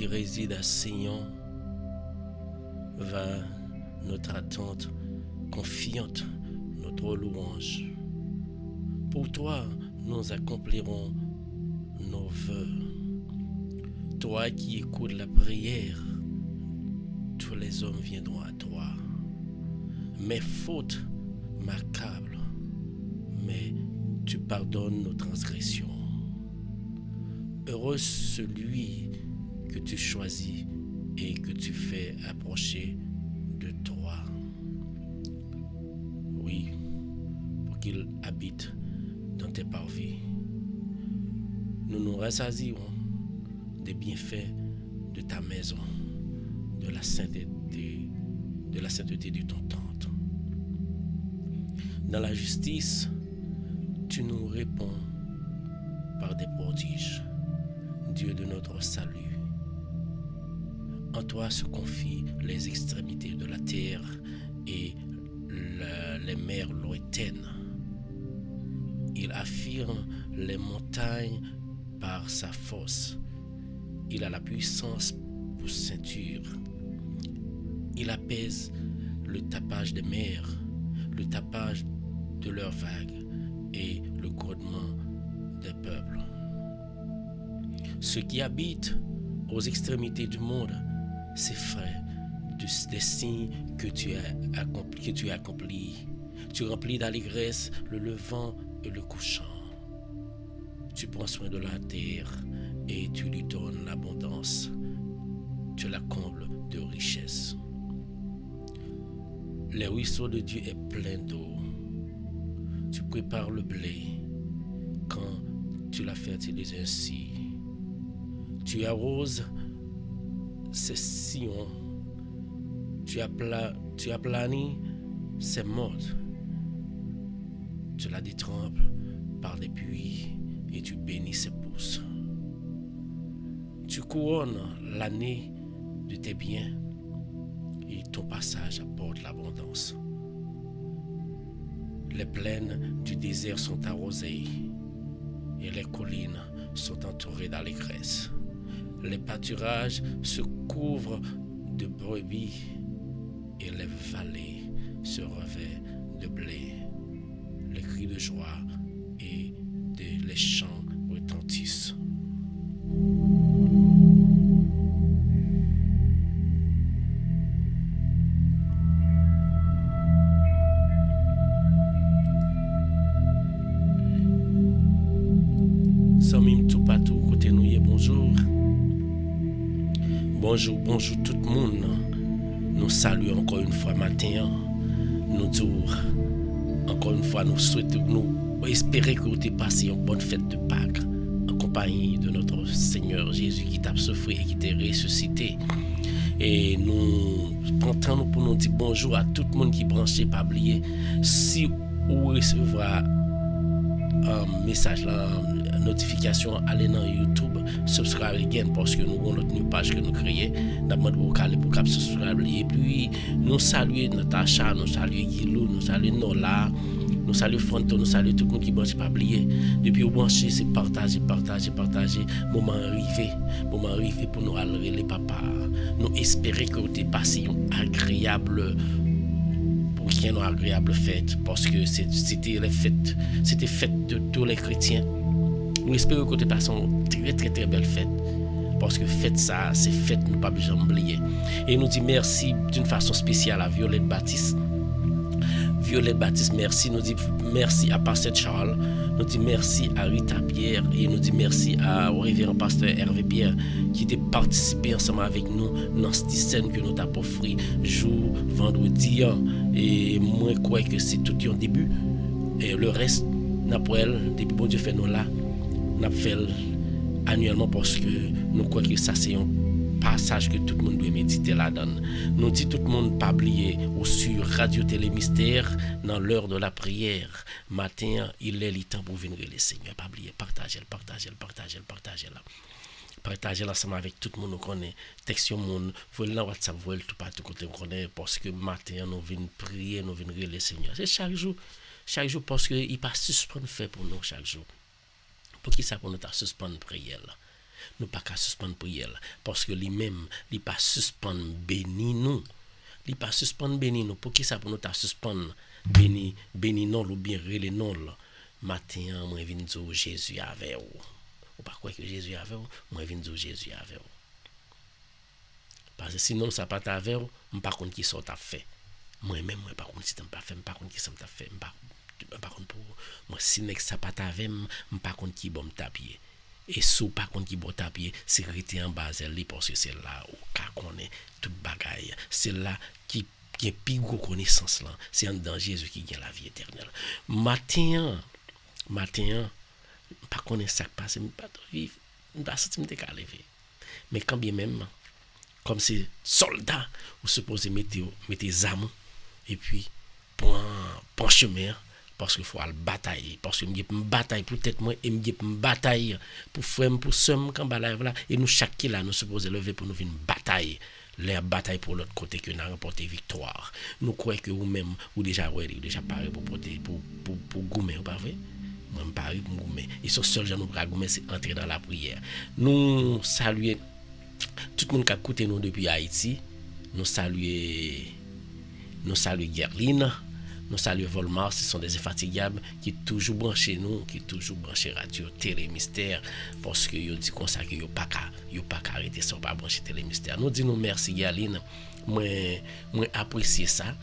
qui réside à Sion, va notre attente confiante, notre louange. Pour toi, nous accomplirons nos vœux. Toi qui écoutes la prière, tous les hommes viendront à toi. Mes fautes m'accablent, mais tu pardonnes nos transgressions. Heureux celui que tu choisis et que tu fais approcher de toi. Oui, pour qu'il habite dans tes parvis. Nous nous rassasierons des bienfaits de ta maison, de la sainteté de ton temple. Dans la justice, tu nous réponds par des prodiges, Dieu de notre salut. En toi se confient les extrémités de la terre et les mers lointaines. Il affirme les montagnes par sa force. Il a la puissance pour ceinture. Il apaise le tapage des mers, le tapage de leurs vagues et le grondement des peuples. Ceux qui habitent aux extrémités du monde s'effraient des signes que tu as accomplis. Tu remplis d'allégresse le levant et le couchant. Tu prends soin de la terre et tu lui donnes l'abondance. Tu la combles de richesses. Les ruisseaux de Dieu est plein d'eau. Tu prépares le blé quand tu la fertilises ainsi. Tu arroses ses sillons. Tu aplanis ses mottes. Tu la détrempes par des puits et tu bénis ses pousses. Tu couronnes l'année de tes biens et ton passage apporte l'abondance. Les plaines du désert sont arrosées et les collines sont entourées d'allégresse. Les pâturages se couvrent de brebis et les vallées se revêtent de blé. Les cris de joie et les chants retentissent. Samim tout partout côté nous, bonjour. Bonjour tout le monde. Nous saluons encore une fois matin. Nous disons encore une fois, nous souhaitons, nous espérer que vous ayez passé une bonne fête de Pâques en compagnie de notre Seigneur Jésus qui t'a souffert et qui t'a ressuscité. Et nous prenons pour nous dire bonjour à tout le monde qui est branché, pas oublier. Si vous recevrez un message, une notification, allez dans YouTube, subscribe again parce que nous avons notre page que nous créons. D'abord, pour subscribe. Et puis, nous saluons Natacha, nous saluons Guilou, nous saluons Nola, nous saluons Fonto, nous saluons tout le monde qui ne branche pas oublier. Depuis au branché, c'est partager. Moment arrivé pour nous aller les papas. Nous espérons que vous avez passé une agréable week-end, agréable fête, parce que c'était fête de tous les chrétiens. Nous espérons que vous avez passé une très belle fête. Parce que fête ça, c'est fête, nous ne pouvons pas oublier. Et nous dit merci d'une façon spéciale à Violette Baptiste. Merci. Nous dit merci à Pasteur Charles. Nous dit merci à Rita Pierre. Et nous dit merci au révérend Pasteur Hervé Pierre qui a participé ensemble avec nous dans cette scène que nous avons offert jour vendredi. Et moi, je crois que c'est tout un début. Et le reste, depuis bon Dieu fait nous là, nous fait annuellement parce que nous croyons que ça c'est un passage que tout le monde doit méditer là-dedans. Nous dit tout le monde pas oublier ou sur Radio Télé Mystère dans l'heure de la prière. Matin, il est le temps pour venir les Seigneurs. Pas oublier, partagez là. Partagez ensemble avec tout le monde nous connaît. Textez monde, vous dans WhatsApp, vous tout partout côté connaît parce que matin nous venons prier, nous venons les Seigneurs. C'est chaque jour parce que il pas suspendre fait pour nous chaque jour. Pour qui ça pour nous suspendre prière là. nous pas qu'à suspendre prière parce que lui-même il pas suspendre béni nous. Il pas suspendre béni nous pour qui ça pour nous ta suspendre béni non ou bien relé non là. Matin moi vinn dire Jésus avec vous. Ou pas croire que Jésus avec vous, moi vinn dire Jésus avec vous. Parce que sinon ça pas avec vous, on pas compte qui ça t'a fait. Moi-même moi pas compte si t'as pas fait, pas compte qui ça t'a fait, pas compte pour moi si nek ça pas avec moi pas compte qui bon tapier. Et sous pas contre qui bon tapier, c'est rester en bas elle parce que c'est là où ka connaît toute bagaille. C'est là qui a plus gros connaissance là, c'est en dans Jésus qui gagne la vie éternelle. Matin pas connaître ça passe, pas vivre, pas senti me lever. Mais quand bien même comme c'est soldat, vous supposez mettre armes et puis pour chemin parce qu'il faut aller batailler parce que me bataille peut-être moi et me bataille pour frère pour somme quand balaye là et nous chaque là nous supposons lever pour nous venir bataille les bataille pour l'autre côté que nous remporter victoire nous croyons que vous même ou déjà paré pour porter pour goumer pas vrai moi paré pour goumer et ce seul gens nous pour goumer c'est entrer dans la prière nous saluer tout le monde qui a écouté nous depuis Haïti nous saluer Gerline. Nous saluons Volmar, ce sont des infatigables qui toujours branchés nous, qui toujours branchés Radio Télé Mystère, parce que yo dit comme ça que yo pas arrêter sans pas brancher Télé Mystère. Nous disons merci Galine, moi apprécier ça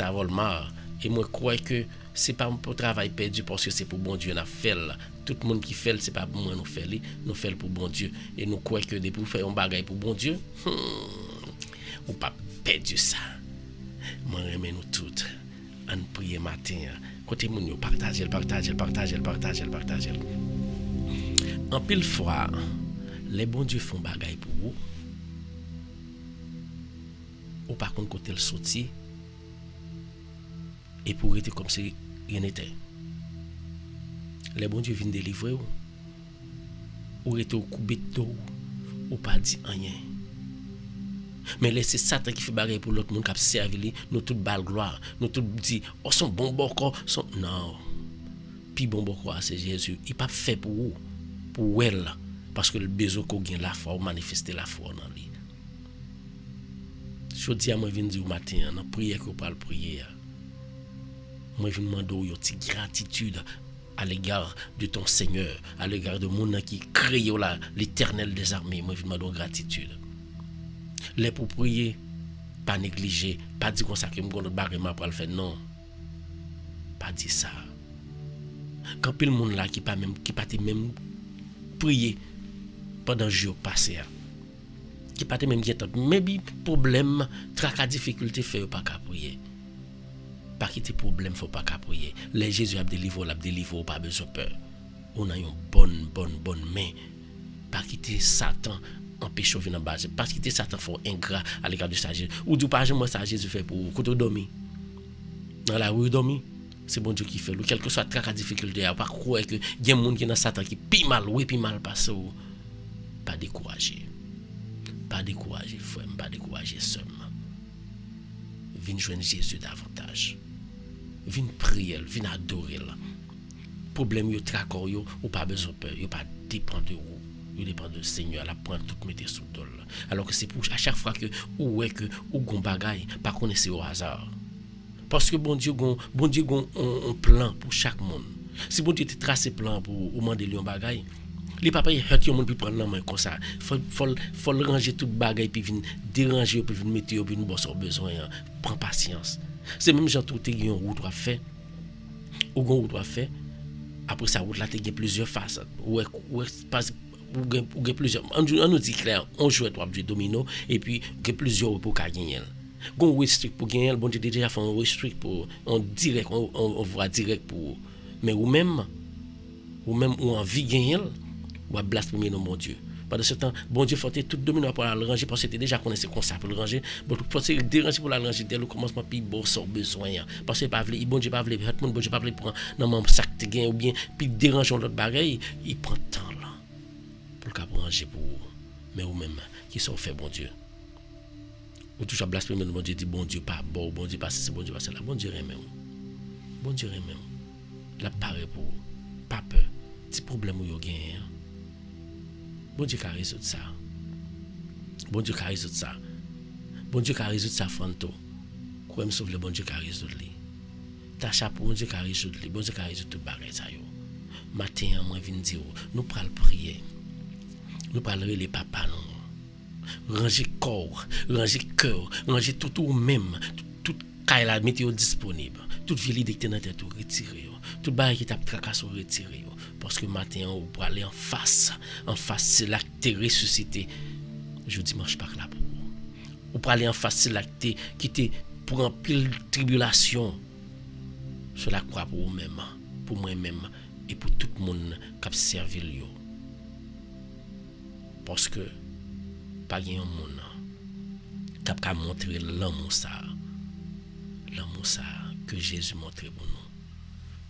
Volmar et moi crois que c'est pas pour travail perdu parce que c'est pour bon Dieu n'a fait là. Tout le monde qui fait c'est pas pour moi nous fait pour bon Dieu et nous croyons que depuis faire un bagage pour bon Dieu, ou pas perdu ça. Moi remet nous toutes. En prier matin, côté moun yo partager. En pile fois, les bons Dieu font bagaille pour vous. Ou par contre côté le sorti et pour être comme si rien n'était. Les bons Dieu viennent délivrer ou être au coubeto ou pas dit rien. Mais laissez Satan qui fait bagarre pour l'autre monde qui a servi nous tout bal gloire nous tout dit oh son bon boko son non puis bon boko c'est Jésus il pas fait pour elle parce que le besoin qu'on gagne la foi ou manifester la foi dans lui je dis à moi vinn dire matin dans prière que parle prière moi vinn demander une petite gratitude à l'égard de ton Seigneur à l'égard de mon qui créé l'Éternel des armées moi vinn demander gratitude. Les pour prier, pas négliger, pas dire comme ça que m'gon barrement pour le faire non. Pas dire ça. Quand pile monde là qui pas même prier pendant jour passé. Qui pas même bien maybe problème, tracas difficulté fait pas qu'à prier. Pas quitter problème faut pas qu'à prier. Les Jésus a délivré, pas besoin peur. On a une bonne main. Pas quitter Satan empêche de venir en base parce que Satan fort ingrat à l'égard de ça ou du pas moi ça Jésus fait pour que tu dormir dans la rue dormir c'est bon Dieu qui fait quel que soit la difficulté pas croire que il y a monde qui dans Satan qui pire mal passe pas décourager frère pas décourager seul viens joindre Jésus davantage viens prier viens adorer problème yo tracor yo ou pas besoin peur yo pas dépend de vous il dépend du Seigneur la prendre tout mettre sous dol alors que c'est pour à chaque fois que ou est que ou gon bagaille pas connaître au hasard parce que bon Dieu gon un plan pour chaque monde si bon Dieu te tracé plan pour demander lui un bagaille les papa il hurt yo monde puis prendre la main comme ça faut ranger tout bagaille puis venir déranger puis venir mettre puis nous bon besoin prends patience c'est même gens tout te une route doit faire ou gon route doit faire après ça route là te plusieurs faces ou pas ou plusieurs on nous dit clair on joue trois jeux domino et puis plusieurs pour gagner gon restrict pour gagner bon Dieu déjà fait un restrict pour on direct on voit direct pour mais ou même ou envie gagner ou blasphémer non mon Dieu pendant ce temps bon Dieu faut tout domino pour le ranger parce que c'était déjà connaissait comme ça pour le ranger bon pour se déranger pour la ranger dès le commencement puis bon sans besoin parce que pas veut bon Dieu pas veut bon Dieu pas veut prendre dans mon sac te gain ou bien puis dérangeons l'autre bagaille il prend temps là pour le ranger pour mais ou même qui sont fait bon Dieu ou toujours blasphémer bon Dieu dit bon Dieu pas bon Dieu pas c'est bon Dieu pas c'est là bon Dieu remet la paraît pour pas peur petit problème ou yo gain Bon Dieu qui a résoudre ça. Bon Dieu qui a résoudre ça. Bon Dieu qui a résoudre ça, Franto. Quoi me sauve le bon Dieu qui a résoudre lui. Ta chapeau, bon Dieu qui a résoudre lui. Bon Dieu qui a résoudre tout bagay ça yo. Matin, moi vinn dire, nous pral prier. Nous parlerons les papas non. Ranger corps, ranger cœur, ranger tout ou même, tout caille la météo disponible. Toute ville qui était dans tête retirer. Tout bagay qui t'a tracassé retirer. Parce que matin, on pour aller en face, c'est l'acte ressuscité. Je dimanche pas là pour ou pour aller en face, c'est l'acte qui était pour un pile tribulation sur la croix pour vous-même, pour moi-même et pour tout le monde qui a servi lui. Parce que pas un monde qui a montré l'amour ça que Jésus montrait pour nous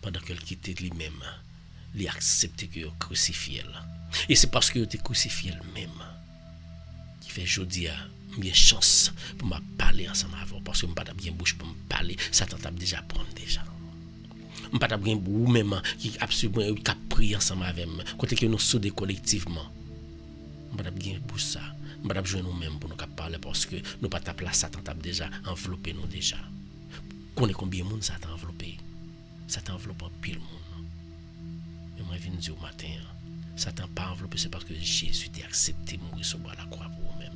pendant qu'il quittait lui-même, il a accepté que crucifié là. Et c'est parce que il était crucifié lui-même qui fait aujourd'hui bien chance pour me parler ensemble avant parce que je n'ai pas bien bouche pour me parler, Satan t'a déjà prendre déjà. Je n'ai pas bien ou même qui absolument qui prier ensemble avec moi côté que nous soudés collectivement. Je n'ai pas bien bouche ça. Je n'ai pas besoin nous-mêmes pour nous parler parce que nous pas ta place Satan t'a déjà enveloppé nous déjà. Connais combien de monde Satan enveloppé? Satan enveloppe en pile monde. Mais moi je viens dire au matin, Satan pas enveloppé c'est parce que Jésus t'a accepté mourir sur la croix pour vous-même.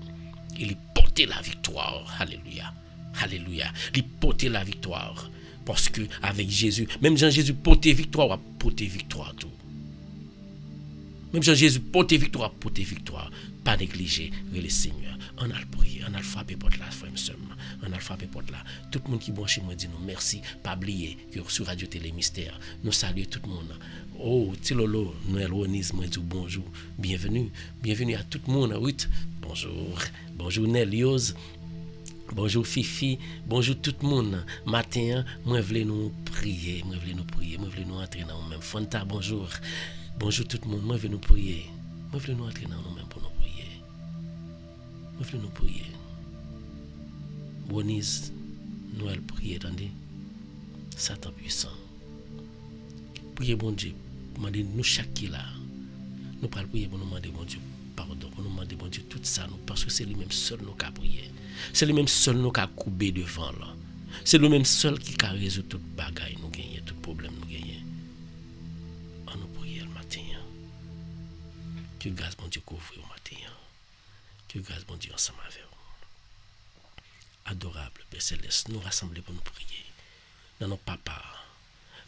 Il portait la victoire. Alléluia. Alléluia. Il portait la victoire. Parce que avec Jésus, même Jean-Jésus portait victoire, portait victoire tout. Même Jean-Jésus portait victoire. Pas négliger le Seigneur. On a le prier, on a le frappé pour la frère seulement. On a le frappé pour là. Tout le monde qui est bon chez moi dit nous merci. Pas oublier que sur Radio Télé Mystère, nous saluons tout le monde. Oh, Tilolo, Noël Onis, moi dis bonjour. Bienvenue à tout le monde. Oui, bonjour Nelios. Bonjour Fifi, bonjour tout le monde. Matin, moi voulais nous prier, moi voulais nous entrer dans nous-mêmes. Fanta, bonjour. Bonjour tout le monde, moi voulais nous prier. Moi voulais nous entrer dans nous-mêmes pour nous prier. Moi voulais nous prier. Bonise, Noël prier, attendez. Satan puissant. Priez bon Dieu, demandez nous chaque qui là. Nous parlons prier pour nous demander bon Dieu pardon, pour nous demander bon Dieu tout ça nous parce que c'est lui-même seul nous qui a prié. C'est lui-même seul nous qui a coupé devant là. C'est lui-même seul qui a résolu toute bagaille nous gagner, tout problème nous gagner. On nous prier le matin. Que grâce bon Dieu couvre au matin. Que grâce bon Dieu ensemble avec vous. Adorable Père Céleste, nous rassembler pour nous prier. Dans nos papas,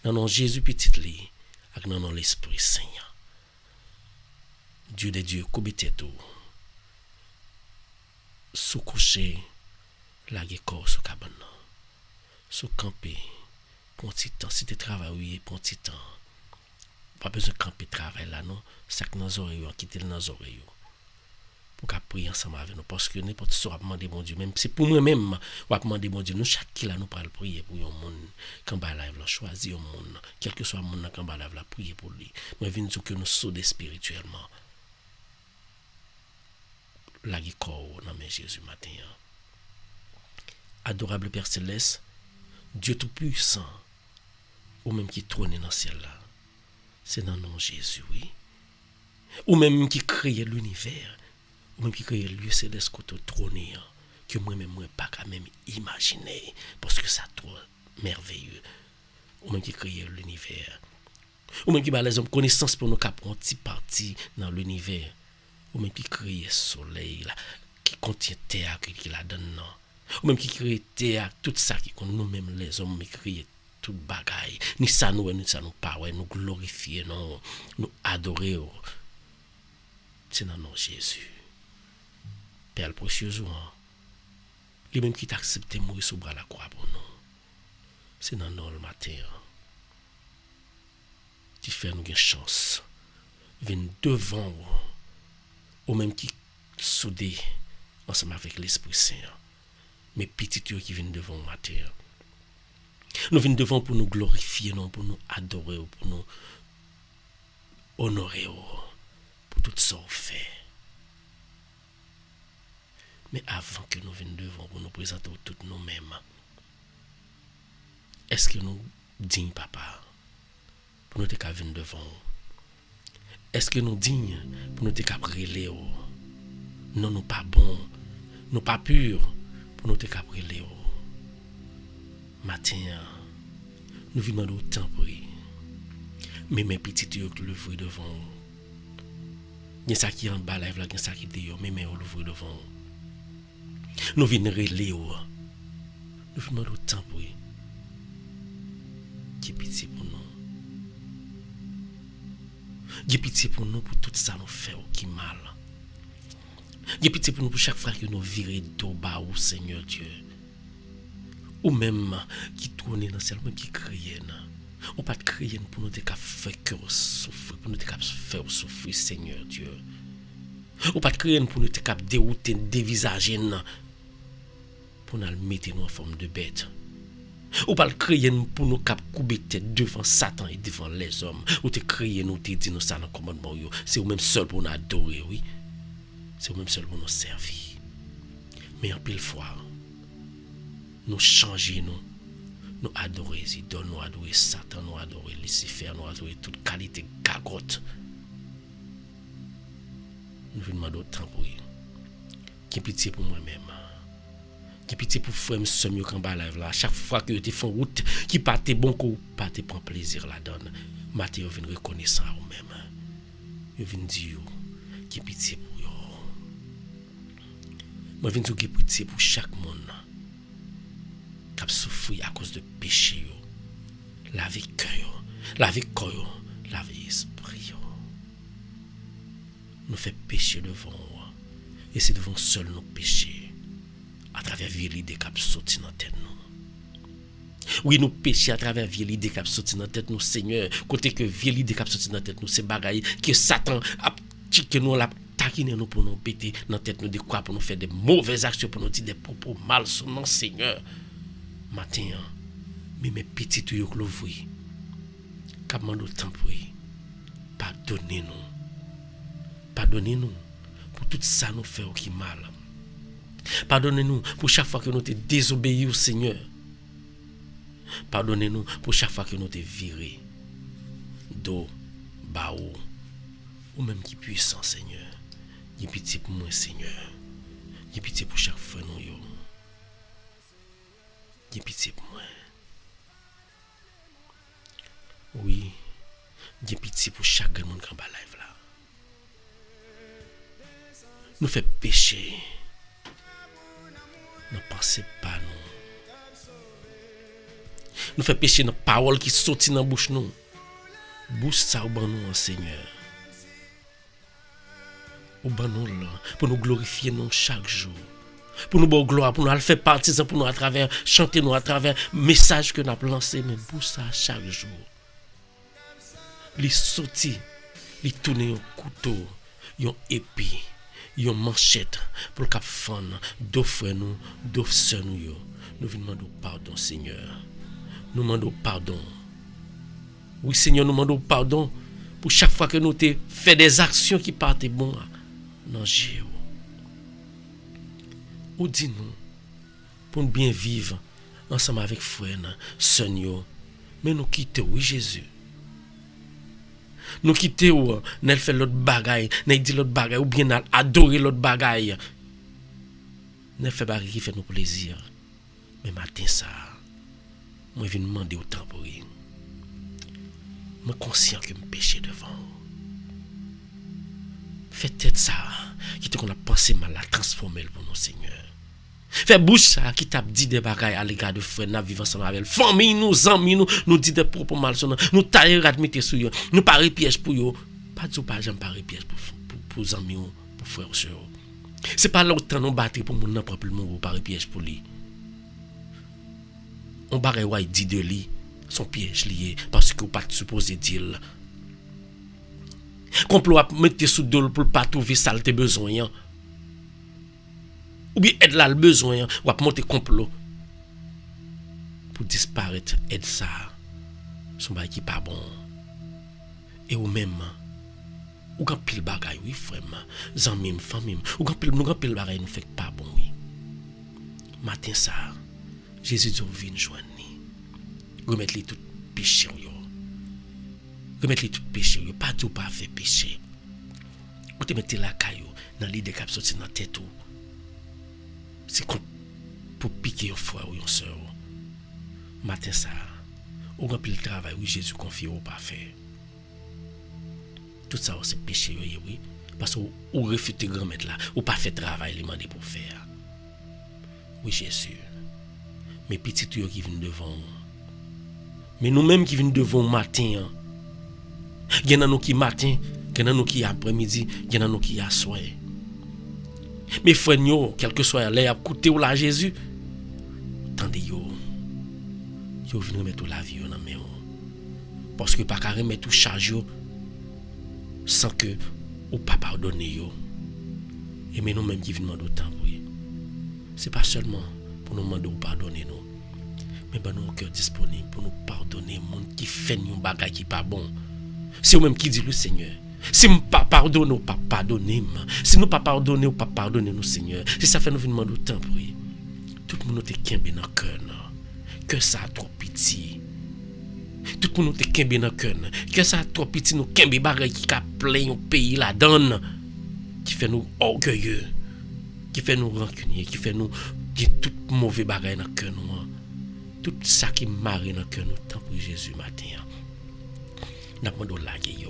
dans nos Jésus petit lit, avec dans l'Esprit Saint. Dieu de Dieu, comité tout. Sous coucher, la corps sous cabane. Sous camper, pour un petit temps. Si tu travailles, pour un petit temps. Pas besoin de camper travail là, non. C'est que nos oreilles, quitter nos oreilles. Pour qu'à prier ensemble avec nous. Parce que n'importe qui va demander mon Dieu. Même si pour moi-même, on va demander mon Dieu. Nous, chaque qui là, nous parle prier pour un monde. Quand on va choisir un monde. Quel que soit le monde, quand on va prier pour lui. Mais venons dire que nous sommes spirituellement. La corps dans mes Jésus matin. Adorable Père Céleste, Dieu Tout-Puissant, ou même qui trône dans le ciel là, c'est dans le nom de Jésus, oui. Ou même qui crée l'univers, ou même qui crée le lieu céleste côté trôné, que moi-même, moi, pas quand même imaginer, parce que ça trop merveilleux. Ou même qui crée l'univers, ou même qui bat les hommes connaissance pour nous capter un petit parti dans l'univers. Ou même qui crée le soleil, là, qui contient terre, qui la donne, non. Ou même qui crée terre, tout ça qui compte nous-mêmes les hommes, qui crée tout bagaille. Ni ça nous pas, nous glorifier, nous adorer. C'est dans nom Jésus. Père le précieux, lui-même qui t'a accepté de mourir sous bras la croix pour nous. C'est dans nom le matin. Qui fait nous une chance. Viens devant ou même qui soudé ensemble avec l'Esprit Saint. Mais petits qui viennent devant matin. Nous venons devant pour nous glorifier, non, pour nous adorer, pour nous honorer, pour tout ça qu'on fait. Mais avant que nous venions devant pour nous présenter tout nous-mêmes, est-ce que nous disons, papa, pour nous venir devant? Est-ce que nous dignes pour nous te cabriller? Non, nous pas bons, nous pas purs pour nous te cabriller. Matin, nous venons de temps pour mais mes petites yeux que l'ouvrir devant. Il y a ça qui est en bas, il y a ça qui est dehors, mais l'ouvrir devant. Nous venons relayer. Nous venons de temps pour qui est pitié pour nous. Qui est pitié pour nous pour tout ça nous fait qui mal. Qui est pitié pour nous pour chaque fois que nous virons d'eau bas au Seigneur Dieu. Ou même qui tourne dans celle qui crie. Ou pas de crier pour nous faire cœur souffrir, pour nous faire souffrir, Seigneur Dieu. Ou pas de crier pour nous dérouter, dévisager, pour nous mettre en forme de bête. Ou pas de crier pour nous couper tête devant Satan et devant les hommes. Ou te crier nous, te dire nous ça dans le commandement. C'est vous même seul pour nous adorer, oui. C'est vous même seul pour nous servir. Mais en pile fois, nous changer, nous adorer Zidon, nous adorer Satan, nous adorer Lucifer, nous adorer toute qualité gagotte. Nous venons demander autant pour eux. Qui pitié pour moi-même. Qui pitié pour frère monsieur mieux qu'en bas live là. Chaque fois que tu fais route, qui pas tes bon coup, pas te prend plaisir la donne. Matin, vous venez reconnaître ça vous-même. Vous venez dire qui pitié pour eux. Moi, je viens dire qui pitié pour chaque monde. Qui a souffert à cause de péché. La vie cœur, la vie corps, la vie esprit. Nous fait pécher devant vous. Et c'est devant seul nos péchés. À travers vieille idée qui a sorti dans la tête nous. Oui, nous péchons à travers vieille idée qui a sorti dans la tête nous, Seigneur. Côté que vieille idée qui a sorti dans la tête nous, c'est bagaille que Satan a que nous l'a taquiné nous pour nous péter dans la tête nous de quoi pour nous faire des mauvaises actions, pour nous dire des propos malsonnants, Seigneur. Matin, mais mes petits tuyaux que l'ouvre, qu'à demander autant pour pardonnez-nous. Pardonnez-nous pour tout ça nous fait qui mal. Pardonnez-nous pour chaque fois que nous te désobéis au Seigneur. Pardonnez-nous pour chaque fois que nous te viré d'eau, baou, ou même qui puissant, Seigneur. J'ai pitié pour moi, Seigneur. J'ai pitié pour chaque fois nous. J'ai pitié pour moi. Oui, j'ai pitié pour chaque monde qui est en bas live là. Nous fait pécher. Ne pensez pas nous. Nous fait pécher nos paroles qui sortent dans la bouche nous. Bouche ça au ban nous, Seigneur. Au ban nous là, pour nous glorifier nous chaque jour. Pour nous bonne gloire, pour nous faire partisans, pour nous à travers, chanter nous à travers message que nous avons lancé, mais pour ça chaque jour. Les sorti, les tourner un couteau, un épée, une manchette, pour le fan, d'offrir nous, d'offrir nous. Nous demandons pardon, Seigneur. Nous demandons pardon. Oui, Seigneur, nous demandons pardon pour chaque fois que nous te fait des actions qui partent bon dans Jéhovah. Ou dis-nous, pour nous bien vivre ensemble avec frère, Seigneur, mais nous quittons, oui, Jésus. Nous quittons, nous fait l'autre bagaille, nous dit l'autre bagaille, ou bien nous adorer l'autre bagaille. Nous fait bagaille qui fait nous plaisir. Mais matin, ça, moi, je viens demander autant pour lui. Je suis conscient que je péché devant. Faites tête ça, qui te qu'on a pensé mal, la transformer pour nous, Seigneur. Fais bouche ça, qui t'a dit des bagailles à l'égard de frères, nous vivons ensemble avec famille, nous, amis, nous dit des propos malsonnants, nous tailler admettre sur eux, nous parier piège pour eux. Pas du tout, pas j'aime parier piège pour amis, pour frères ou sœurs. C'est pas longtemps nous battre pour mon propre monde, parier piège pour lui. On barre ouais dit de lui, son piège lié, parce que pas supposé dire. Complot à mettre sous dos pour pas trouver ça tes besoins. Ou bien aide là le besoin, ou à monter complot pour disparaître, aide ça. Son bail qui pas bon. Et ou même ou quand pile bagaille oui frère, zanmim, famille, ou quand pile bagaille nous fait pas bon oui. Matin ça, Jésus dit vient joindre ni. Remettre les tout péché yo. Remettre les tout péché yo, pas tout pas fait péché. ou te mettez la caillou dans l'idée qui a sorti dans tête ou c'est pour piquer un frère ou une sœur. Matin ça, ou rempli le travail où Jésus confie au pas fait. Tout ça c'est péché oui parce que ou refute grand-mère là, ou pas fait travail les mandé pour faire. Oui Jésus. Mais petits qui viennent devant. Mais nous-mêmes qui viennent devant matin. Il y en a nous qui matin, il y en a nous qui après-midi, il y en a nous qui à soir. Mais frères, quel que soit l'air, écoutez ou la Jésus, attendez yo viennent remettre la vie dans main. Parce que pas qu'à remettre tout charge sans que ou pas pardonner yo. Et mais nous-mêmes qui venons demander autant pour. C'est pas seulement pour nous demander de pardonner nous, mais ben nous cœur disponible pour nous pardonner monde qui fait un bagage qui pas bon. C'est vous même qui dit le Seigneur. Si nous pas pardonner ou pas pardonner, si nous pas pardonner ou pas pardonner nous Seigneur, c'est ça fait nous demander autant pour. Tout le monde te kembe dans cœur que ça trop petit. Tout le monde te kembe dans cœur que ça trop petit nous kembe bagage qui a plein au pays la donne qui fait nous orgueilleux, qui fait nous rancunier, qui fait nous tout mauvais bagage dans cœur nous. Tout ça qui marre dans cœur nous tant pour Jésus matin. N'a pas de laguer yo.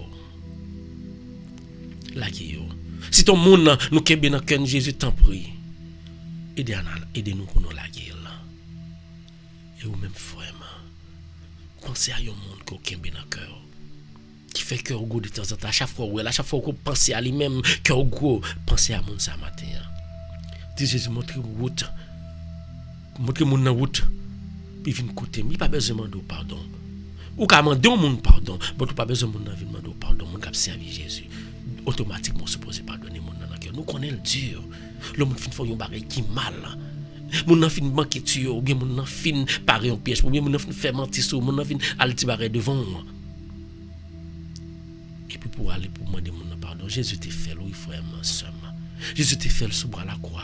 Si ton monde nous kembe dans cœur Jésus tant prie. Aidez-nous pour nous laguer là. Et ou même frère, pensez à un monde qui kembe dans cœur. Qui fait cœur gros de temps en temps, à chaque fois qu'on pense à lui-même, cœur gros, pensez à monde ça matin. Dis Jésus montre route. Montre mon route. Puis vient côté, il pas besoin de demander pardon. Ou qu'à demander au monde pardon, mais tu pas besoin de demander pardon, mon cap servir Jésus. Automatiquement supposé pardonner mon dans cœur. Nous connaissons le dur. Le monde fin faire un bagage qui mal. Mon nan fin manquer tuer ou bien mon nan fin parer un piège ou bien mon nan fin faire mentir sur mon nan fin aller ti bagage devant moi. Et puis pour aller pour demander mon pardon, Jésus te fait oui frère seulement. Jésus te fait sous bras la croix.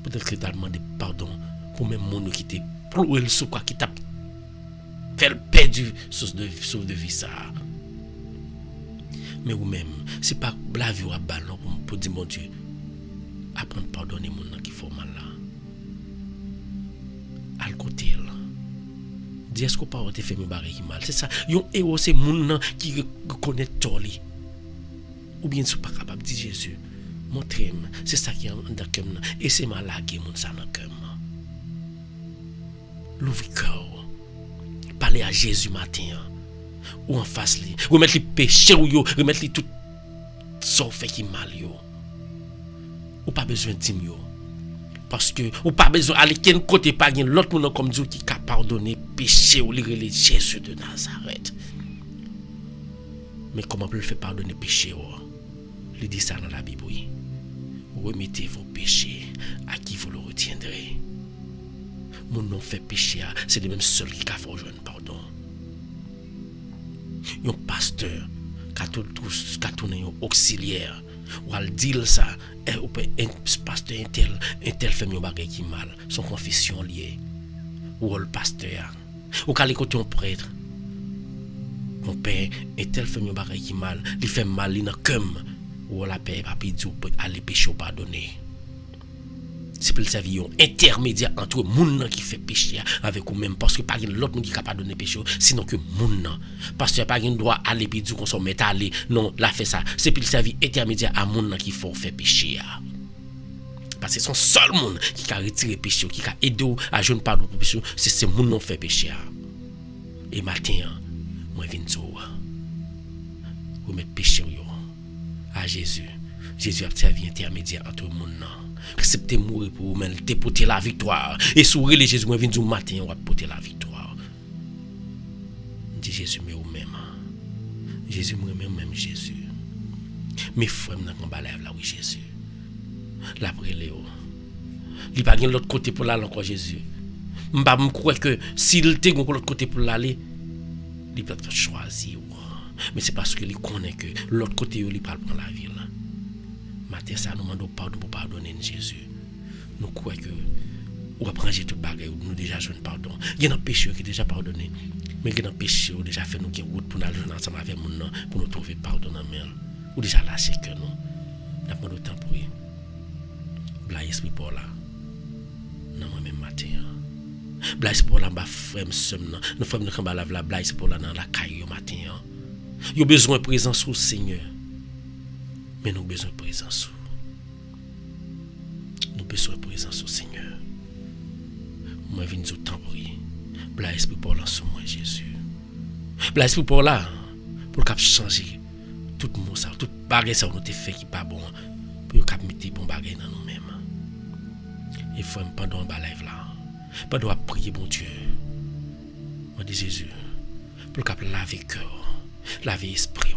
Peut-être que tu as demandé pardon pour même monde qui te ploué le sous quoi qui t'a fait perdu source de vie ça. Mais ou même, c'est pas la vie ou à balle pour dire mon Dieu, apprendre à pardonner mon nom qui fait mal là. À le côté là. Dis est-ce qu'on pas te fait mes barres qui mal. C'est ça. Yon héros c'est mon nom qui reconnaît toli. Ou bien tu pas capable de dire Jésus, montrez-moi, c'est ça qui est dans cœur et c'est ma laguer mon ça dans cœur. L'ouvre cœur. Parler à Jésus matin. Ou en face li, remettre les péchés ou yo, remettre les tout ça fait qui mal yo. Ou pas besoin de dire yo. Parce que ou pas besoin aller ken côté pas gen l'autre monde comme Dieu qui a pardonné péché ou li relé Jésus de Nazareth. Mais comment peut le faire pardonner péché ou? Il dit ça dans la Bible oui. Remettez vos péchés à qui vous le retiendrez. Mon nom fait péché, c'est le même seul qui a fait rejoindre pardon. Un pasteur qui a tourné un auxiliaire ou al dire ça un pasteur un tel fait un bagage qui mal son confession liée ou le pasteur ou quand écouter un prêtre mon père un tel fait un bagage qui mal il fait mal il n'a comme ou la paix papi dit pour aller pécher pardonner. C'est pour le servir un intermédiaire entre moun qui fait péché avec ou même parce que pas l'autre monde qui capable donner péché sinon que moun parce que pas un droit aller puis dire qu'on s'en met aller non la fait ça c'est pour le servir intermédiaire à moun qui faut faire péché parce que son seul monde qui a retiré péché qui a aidé à jeune pardon pour péché c'est moun fait péché et matin moi viens dire remettre péché à Jésus a servi intermédiaire entre moun acceptez mourir pour vous déporter la victoire et sourire les Jésus moi vient du matin on va porter la victoire dit Jésus mais ou même Jésus moi même Jésus mes frères dans combat là oui Jésus la préléo il pas gain l'autre côté pour l'aller encore Jésus m'pa me croire que s'il était de l'autre côté pour l'aller il peut choisir mais c'est parce que il connaît que l'autre côté il pas prendre la ville. Matin ça nous demande pardon pour pardonner Jésus. Nous croyons que ou va prendre tout bagage nous déjà joué pardon. Il y a un péché qui est déjà pardonné. Mais il y a un péché qui déjà fait nous qui route pour nous aller ensemble avec nous pour nous trouver pardon dans mer. Ou déjà lâché que nous. N'a pas de temps pour lui. Bla esprit pour là. Non, moi-même matin. Bla esprit pour là, bah, frère, nous frères, nous quand bah, la bla esprit pour là dans la caille matin. Yo besoin de présence au Seigneur. Mais nous besoin de présence. Nous besoin de présence au Seigneur. Moi, je viens de temps pour lui. Bla esprit pour là sur moi, Jésus. Bla esprit pour là, pour qu'il changer tout le monde, tout bagage ça nous te fait qui pas bon, pour qu'il mette bon bagage dans nous-mêmes. Il faut pendant un live là, pendant prier bon Dieu. Moi dis Jésus, pour qu'il laver cœur, laver esprit,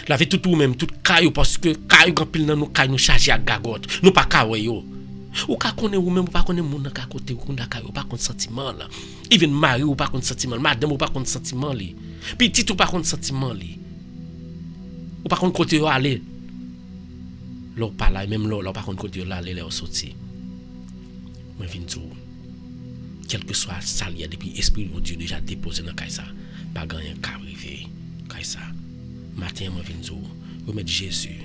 laver tout ou même tout caillou parce que caillou quand pile dans nous caillou nous charger à gagote, nous pas caillou yo. Ou ka connaît ou même ou pas connaît moun ka côté ou ka caillou pas contre sentiment là. Even mari ou pas contre sentiment, madame ou pas contre sentiment li. Petit ou pas contre sentiment li. Ou pas contre côté yo aller. L'on pas là même l'on pas contre côté yo là aller là sorti. Moi vinn tout. Quel que soit ça il y a depuis esprit de Dieu déjà déposé dans caille ça. Pas gagner ka arriver caille ça. Matin moi vinn tout. Remettre Jésus.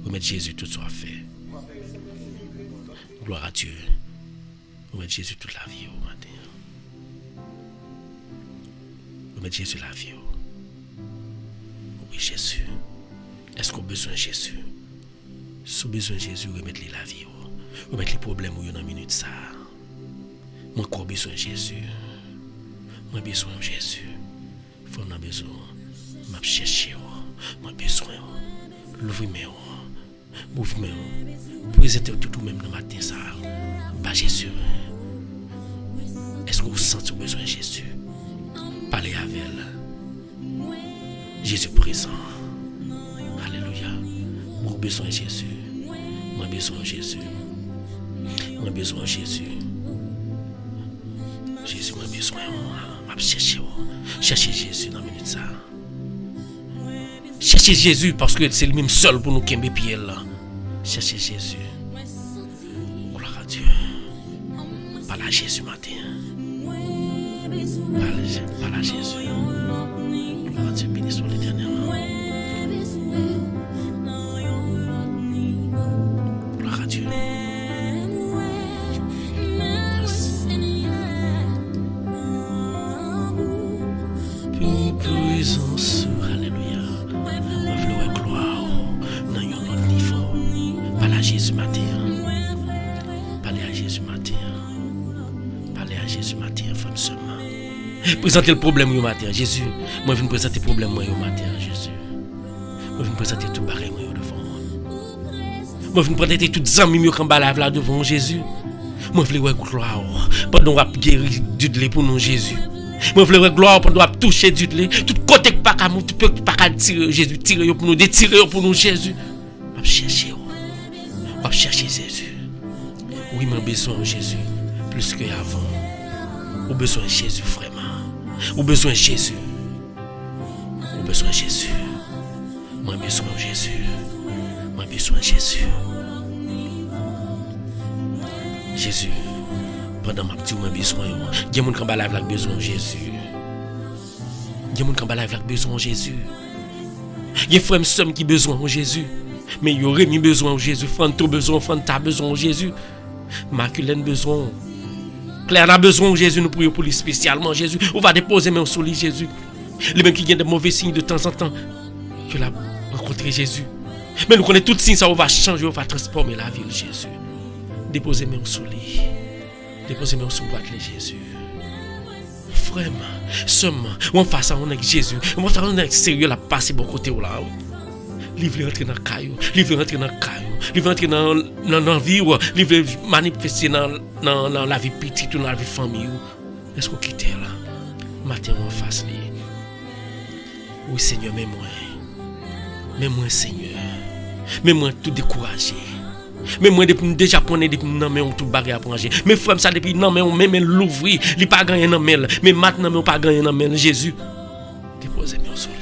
Remettre Jésus tout soit fait. Gloire à Dieu. Remettre Jésus toute la vie au matin. Remettre Jésus la vie. Oui, Jésus. Est-ce qu'on a besoin de Jésus? Si on a besoin de Jésus, remettre la vie. Remettre les problèmes où il y a une minute ça. Moi, j'ai besoin de Jésus. Moi, j'ai besoin de Jésus. Faut qu'on a besoin. Je cherche. Moi, j'ai besoin. L'ouvre-moi. Ouvre-moi. Présentez tout même dans le matin ça. Pas Jésus. Est-ce que vous sentez besoin de Jésus? Parlez avec elle. Jésus présent. Alléluia. Vous avez besoin de Jésus. Moi besoin de Jésus. Moi besoin de Jésus. Jésus moi besoin. Je cherche. Cherchez Jésus dans la minute ça. Cherchez Jésus parce que c'est le même seul pour nous qui aime pied là. Cherchez Jésus. Gloire à Dieu. Parle à Jésus matin. Parle à Jésus. Gloire à Dieu, béni soit l'Éternel. Gloire à Dieu. Pour présence, alléluia. Jésus matin. Parlez à Jésus matin. Parlez à Jésus matin, femme seulement. Présentez le problème au matin, Jésus. Moi, je viens présenter le problème au matin, Jésus. Moi, je viens présenter tout le barème devant. Moi, je viens présenter toutes les amis qui sont là devant Jésus. Moi, je veux voir gloire. Pendant qu'on a guéri du lait pour nous, Jésus. Moi, je veux voir gloire pendant qu'on a touché du lait. Tout côté que pas qu'à tirer, Jésus, tirer pour nous, détirer pour nous, Jésus. Je vais chercher. Je vais chercher Jésus. Oui, j'ai besoin de Jésus plus qu'avant. J'ai besoin de Jésus vraiment. J'ai besoin de Jésus. J'ai besoin de Jésus. Moi, j'ai besoin de Jésus. Moi, j'ai besoin de Jésus. Jésus, pendant ma petite, j'ai besoin. Il y a des gens qui ont besoin de Jésus. Il y a des gens qui ont besoin de Jésus. Il y a des frères et sœurs qui ont besoin de Jésus. Mais il y aurait mis besoin de Jésus. Fanto besoin, Fanta besoin de Jésus. Maculène besoin. Claire a besoin de Jésus. Nous prions pour lui spécialement Jésus. On va déposer main sur lui Jésus. Les mêmes qui viennent de mauvais signes de temps en temps. Que l'a rencontré Jésus. Mais nous connaissons tous les signes, ça on va changer, on va transformer la vie de Jésus. Déposez main sur lui. Déposez main sur boîte Jésus. Frère, seulement, on fait ça, on est avec Jésus. On va faire un sérieux la passer bon côté ou là. Livre rentrer dans le caillou, livre rentrer dans le caillou, livre rentrer dans la vie, livre manifester dans la vie petite ou dans la vie famille. Est-ce qu'on quitte là? Matin, on fasse les. Oui, Seigneur, mais moi, Seigneur, mais moi, tout découragé. Mais moi, depuis déjà prendre depuis non mais on tout bagarre à manger. Mais frère ça depuis non mais on même l'ouvrir, il pas gagner dans mail. Mais maintenant on pas gagner dans mail Jésus. Déposez-moi sur lui.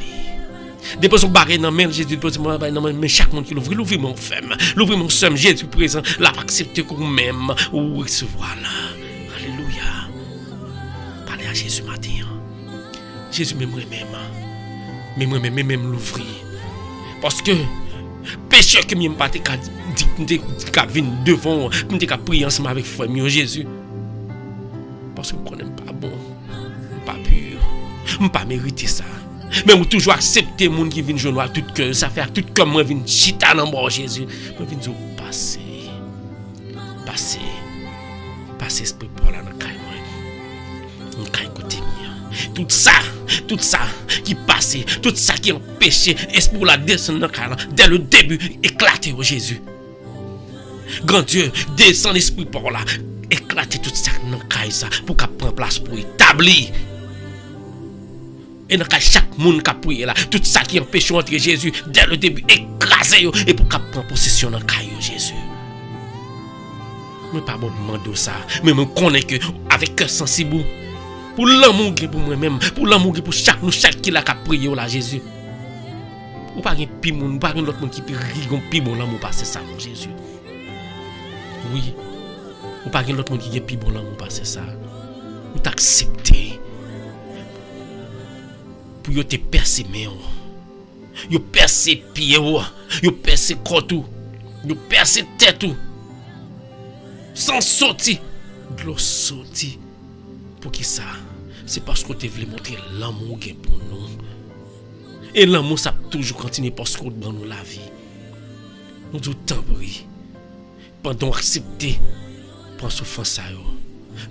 Déposez bagarre dans mail Jésus, déposez-moi dans mail mais chaque monde qui l'ouvre, l'ouvre mon femme, l'ouvre mon somme Jésus présent, l'a accepter comme même ou recevoir là. Alléluia. Parlez à Jésus matin. Jésus même moi-même. Mais moi même l'ouvrir. Parce que Pécheur que m'y pas te venir devant, pour te prier ensemble avec frère mieux Jésus. Parce que je ne connais pas bon, pas pur, je ne pas mériter ça. Mais je toujours accepter les gens qui viennent jouer à tout cœur. Ça fait à tout cœur, moi, je viens chita dans mon Jésus. Je viens dire passer. Passer esprit pour la caille. Tout ça qui passe, tout ça qui empêche esprit la descendre dans caille. Dès le début, éclater au Jésus. Grand Dieu, descend l'esprit pour là. Éclater tout ça dans caille ça pour qu'elle prenne place pour établir. Et dans chaque monde qui a prié là, tout ça qui empêche d'entrer Jésus, dès le début, écraser et pour qu'elle prenne possession dans caille Jésus. Mais pas bon demander ça, mais je connais que avec cœur sensible, pour l'amour pour moi-même, pour l'amour pour chaque qui a prié là Jésus. Ou pas un pi moun, pas un autre monde qui peut rigon pi bon l'amour passer ça mon Jésus. Oui. Ou pas un autre monde qui est pi bon l'amour passer ça. Ou t'accepter. Pour yo te percer main. Yo percer pied yo percer corps tout. Yo percer tête tout. Sans sortir. De l'eau sorti. Pour qui ça? C'est parce que tu voulais montrer l'amour pour nous. Et l'amour, ça peut toujours continuer parce qu'on dans nous la vie. Nous devons tant pris. Pendant accepter, prendre souffrance ça.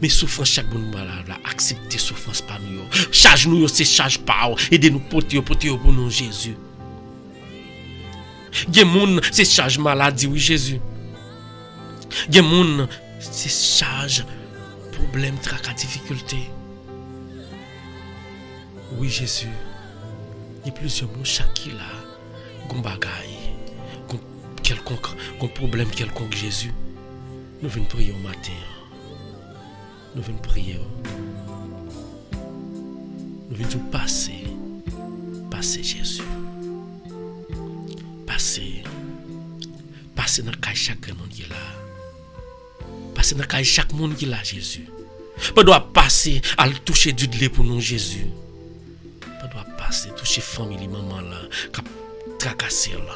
Mais souffrance chaque bon malade, accepter souffrance par nous. Charge nous, c'est charge par. Aidez-nous porter pour nous, Jésus. Gen moun, c'est charge maladie, oui, Jésus. Gen moun, c'est charge problème, tracas, difficulté. Oui, Jésus. Il y a plusieurs mots chaque qui là, gon bagaille, gon problème quelconque, Jésus. Nous venons prier au matin. Nous venons prier. Nous venons passer Jésus. Passer dans le cas chaque monde qui est là. Passer dans le cas chaque monde qui est là, Jésus. Pas doit passer à toucher du lait pour nous, Jésus. Pas doit passer, toucher famille, maman là, qui tracasser là.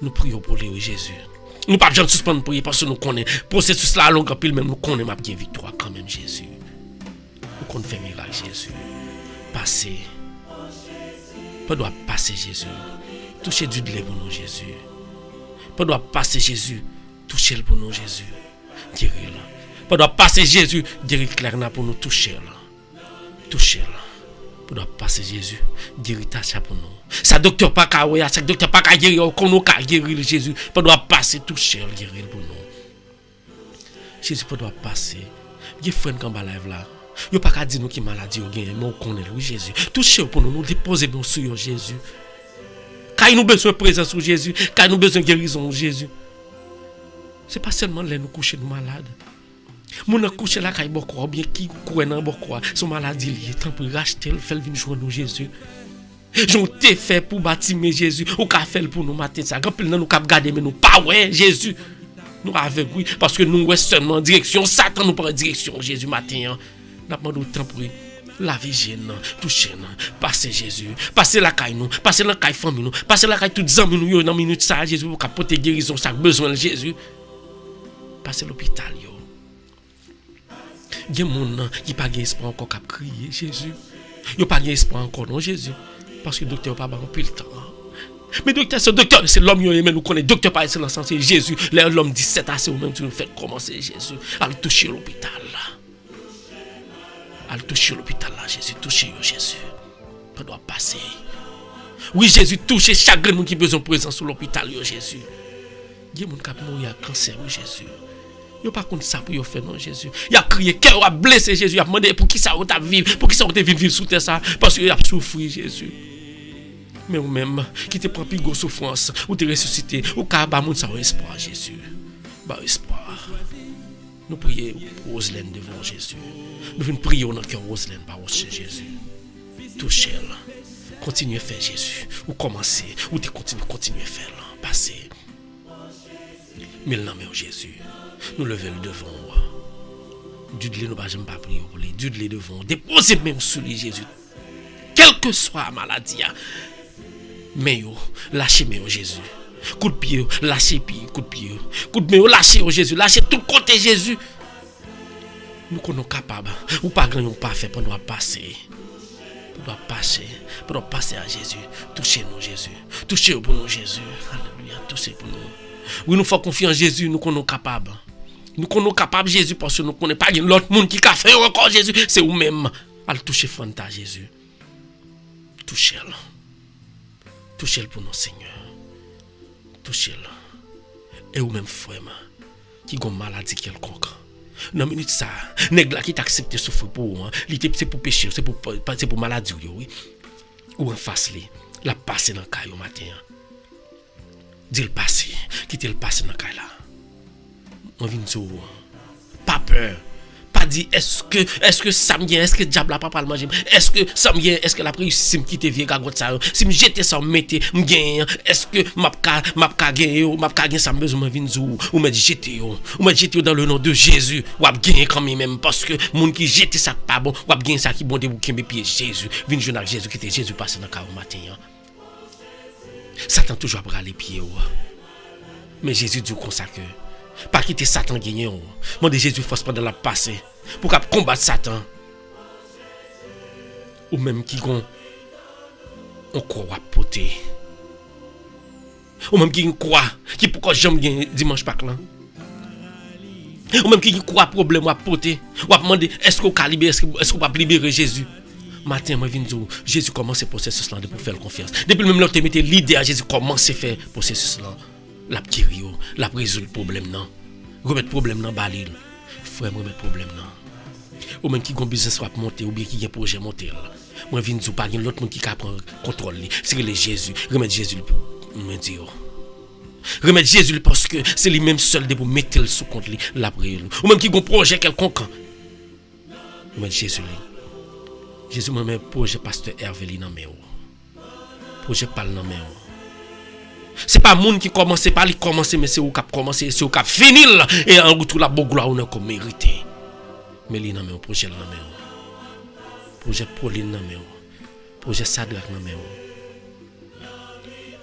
Nous prions pour lui, Jésus. Nous pas besoin de suspendre prier parce que nous connaissons. Processus là, long pile même, nous connaissons ma victoire quand même, Jésus. Nous connaissons faire miracle, Jésus. Passer. Pas doit passer, Jésus. Toucher du lait pour nous, Jésus. Pas doit passer, Jésus. Toucher pour nous, Jésus. Guérir là. Pas doit passer, Jésus. Guérir clair pour nous, toucher là. Toucher là. Pas doit passer, Jésus. Guérir ta pour nous. Ça docteur pas qu'à ouais, ça docteur pas qu'à guérir, qu'on nous qu'à guérir, Jésus. Pas doit passer, toucher, guérir pour nous. Jésus, pas doit passer. Il y a frère quand live là. Il pas qu'à dire nous qui maladie ou gain, mais on connaît lui, Jésus. Toucher pour nous, nous déposer nous sur Jésus. Car nous besoin de présence sur Jésus, car nous besoin de guérison Jésus. C'est pas seulement les nous coucher nous malades. Mon a couché là kay bokwa bien qui coué nan bokwa son maladie lié tant pour racheter le fait venir joindre nous Jésus. J'ont te fait pour bâtir Jésus ou ka fait pour nous matin ça grand pile nan nous cap garder mais nous pas ouais Jésus. Nous avec oui parce que nous ouais seulement direction Satan nous prend direction Jésus matin. N'a pas d'autre temps pour laver gêne, toucher passer Jésus, passer la caille nous, passer la caille famille nous, passer la caille toutes amis nous dans minute ça Jésus pour apporter guérison ça besoin de Jésus. Passer l'hôpital yo. Il y a des gens qui n'ont pas d'espoir encore à crier Jésus. Ils n'ont pas d'espoir encore non Jésus. Parce que le docteur n'a pas rempli le temps. Mais docteur, c'est l'homme qui nous connaît. Docteur par excellence, c'est Jésus. L'homme dit c'est assez ou même tu nous fais commencer Jésus. À le toucher l'hôpital là. À le toucher l'hôpital là, Jésus. Toucher Jésus. Ça doit passer. Oui, Jésus, toucher chaque monde qui a besoin de présence sur l'hôpital, Jésus. Il y a des gens qui ont mourir à cancer, Jésus. Yo pas contre ça pour yo faire non Jésus. Il a crié cœur a blessé Jésus, il a demandé pour qui ça ou t'a vivre, pour qui ça ou t'a vivre sous terre ça parce qu'il a souffert Jésus. Mais ou même qui te prend plus grosse souffrance ou te ressuscité ou ka ba moun ça espoir Jésus. Ba espoir. Nous prions pour Roselaine devant Jésus. Nous venons prier dans notre cœur Roselaine par Jésus. Touchez-le. Continuez à faire Jésus. Ou commencez ou te continuez à faire passer. Mais non mais Jésus. Nous levons le devant. Dieu de nous pas jamais pas prier pour lui. Dieu de devant. Déposez même sur lui Jésus. Quelle que soit la maladie. mais lâchez mais Jésus. Coup de pied, lâchez pied, coup de pied. Coup de main, lâchez Jésus, lâchez tout côté Jésus. Nous sommes capables, ou pas gagnons pas fait pour nous passer. Pour nous passer à Jésus. Touchez-nous Jésus. Touchez-nous pour nous Jésus. Alléluia, touchez pour nous. Oui, nous faisons confiance en Jésus, nous sommes capables. Nous sommes capables Jésus parce que nous ne connaissons pas l'autre monde qui a fait encore Jésus. C'est vous-même. Allez toucher Fanta Jésus. Touchez-le. Touchez-le pour nous Seigneur. Touchez-le. Et vous-même frère qui a une maladie quelconque. Dans une minute ça, nèg la qui t'accepte souffrir pour c'est pour péché, c'est pour maladie oui. Ou en face li, la passer dans caillou matin. Dis le passer, quitter le passer dans caillou là. On vient dire pas peur. Pas dit est-ce que ça me vient, est-ce que diable a pas le manger, est-ce que ça me vient, est-ce que la prise si me quitter vieux gagote ça, si me jeter ça mettre me gagne, est-ce que m'a gagner ça me besoin vinn zou ou me jeter dans le nom de Jésus, ou a gagner quand même parce que moun qui jeter ça pas bon, ou a gagner ça qui bon de qui me pied Jésus, vinn joindre Jésus qui était Jésus passer dans au matin. Satan toujours après les pieds mais Jésus dit comme ça que pas quitter Satan gagner. Mon de Jésus force pendant la passer pour combattre Satan. Ou même qui on croit poter. Ou même qui croit qui pourquoi j'aime bien dimanche Pâques là. Ou même qui croit problème à poter. Ou à demander est-ce qu'on peut libérer est-ce qu'on peut libérer Jésus. Matin moi viens dire Jésus commence ce processus là pour faire confiance. Depuis même là tu mettais l'idée à Jésus commence faire processus là. La guérir, la résoudre le problème non. Remettre problème dans balil. Frère remettre problème non. Ou même qui gon business va monter ou bien qui un projet monter. Moi vinn dire pas l'autre monde qui ka prendre contrôle li. C'est le Jésus, remettre Jésus me dire. Remettre Jésus parce que c'est lui même seul de pour mettre le sous compte li la prière. Ou même qui gon projet quelconque. Remettre Jésus li. Jésus me met projet pasteur Hervé li dans main. Projet parle dans main. C'est pas monde qui commence pas, il commence mais c'est où cap commencer, c'est où cap finir et en retour la bonne gloire on a comme mérité. Mais li nan men projet nan men. Projet Pauline nan men. Projet Sadrak nan men.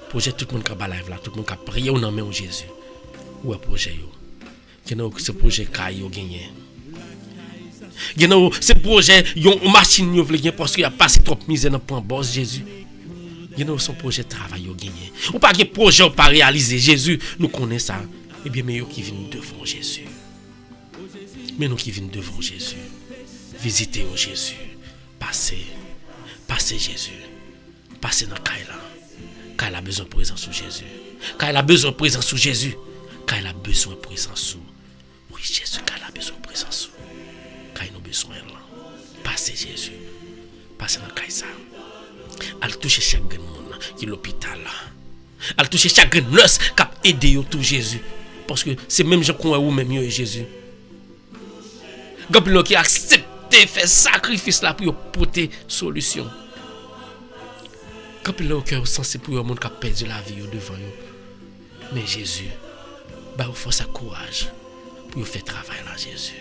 Projet tout le monde qui ba live là, tout le monde qui prier nan men Jésus. Ou projet yo. Gena ce projet kay yo gagné. Gena ce projet yon machine yo vle gagner parce qu'il y a passé trop misère dans point boss Jésus. Il y a son projet de travail au gagné. Ou pas de projet ou pas réaliser Jésus, nous connaissons ça. Eh bien, mais nous qui viennent devant Jésus. Mais nous qui viennent devant Jésus. Visitez Jésus. Passez Jésus. Passez dans Kaila. Kaila a besoin de présence sous Jésus. Kaila a besoin de présence sous Jésus. Kaila a besoin de présence sous. Oui, Jésus, Kaila a besoin de présence sous. Kaila a besoin là. Passez Jésus. Passez dans Kaila. Elle touche chaque monde qui est l'hôpital là. Elle touche chaque nurse qui a aidé tout Jésus. Parce que c'est même gens qu'on a ou même Jésus. Gapilo qui a accepté faire sacrifice là pour porter solution. Gapilo qui est censé pour un monde qui a perdu la vie devant eux. Mais Jésus, bah il faut ça courage pour faire travail là Jésus.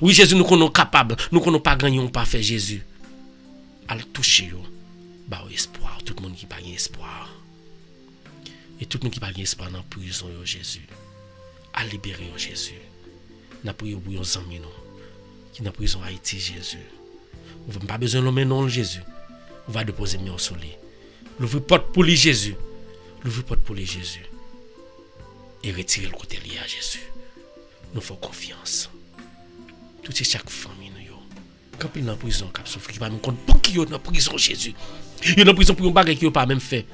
Oui Jésus nous sommes capables, nous ne pas gagner on pas faire Jésus. Elle touche yo. Bah espoir, tout le monde qui n'a pas espoir. Et tout le monde qui n'a pas espoir dans la prison, Jésus. À libérer Jésus. N'a pas pour nos amis, qui n'a prison Haïti, Jésus. On n'a pas besoin de l'homme, non, Jésus. On va déposer mes au soleil. L'ouvre porte pour lui, Jésus. L'ouvre porte pour lui, Jésus. Et retirer le côté lié à Jésus. Nous faisons confiance. Tout c'est chaque famille, nous. Quand il est en prison, il souffre, il va me compte pour qui il est en prison, Jésus. Il est en prison pour un bagage qu'il n'a pas même fait.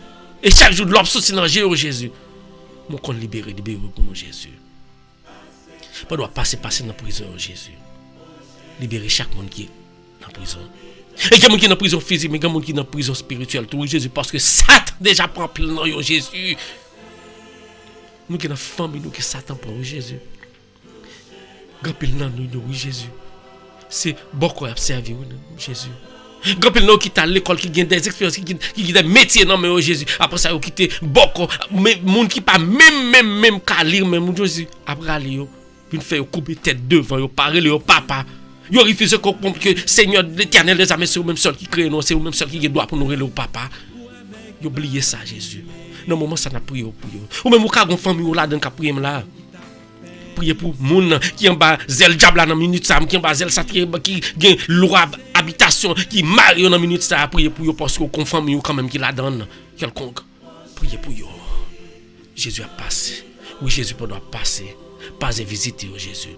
Et chaque jour, l'homme sortit dans Jésus. Mon compte libéré pour nous, Jésus. On doit passer dans la prison, Jésus. Libérer chaque monde qui est en prison. Et il y a des gens qui sont en prison physique, mais il y a des gens qui sont en prison spirituelle, tout Jésus, parce que Satan déjà prend plein dans Jésus. Nous qui sommes en famille, nous qui Satan prend Jésus. Gapil nan nous, oui, Jésus. C'est beaucoup à servir, Jésus. Gapil nan qui t'a l'école, qui gagne des expériences, qui gagne des métiers, non, mais Jésus. Après ça, il quitté beaucoup, monde qui pas même qu'à lire, même Jésus. Après aller, il fait couper tête devant, il parle au papa. Il refuse de comprendre que Seigneur, l'Éternel des armées, c'est le même seul qui crée nous, c'est le même seul qui doit pour nous le papa. Oubliez ça, Jésus. Dans le moment, ça n'a prié pour vous. Ou même, vous avez une famille là, dans le prier là. Priez pour moun qui en bas zel diable dans minute ça, qui en bas zel ça qui gagne loi habitation, qui marie dans minute ça, priez pour vous parce que vous famille quand même qui la donne quelconque. Priez pour vous. Jésus a passé. Oui, Jésus doit passer. Passez visiter au Jésus.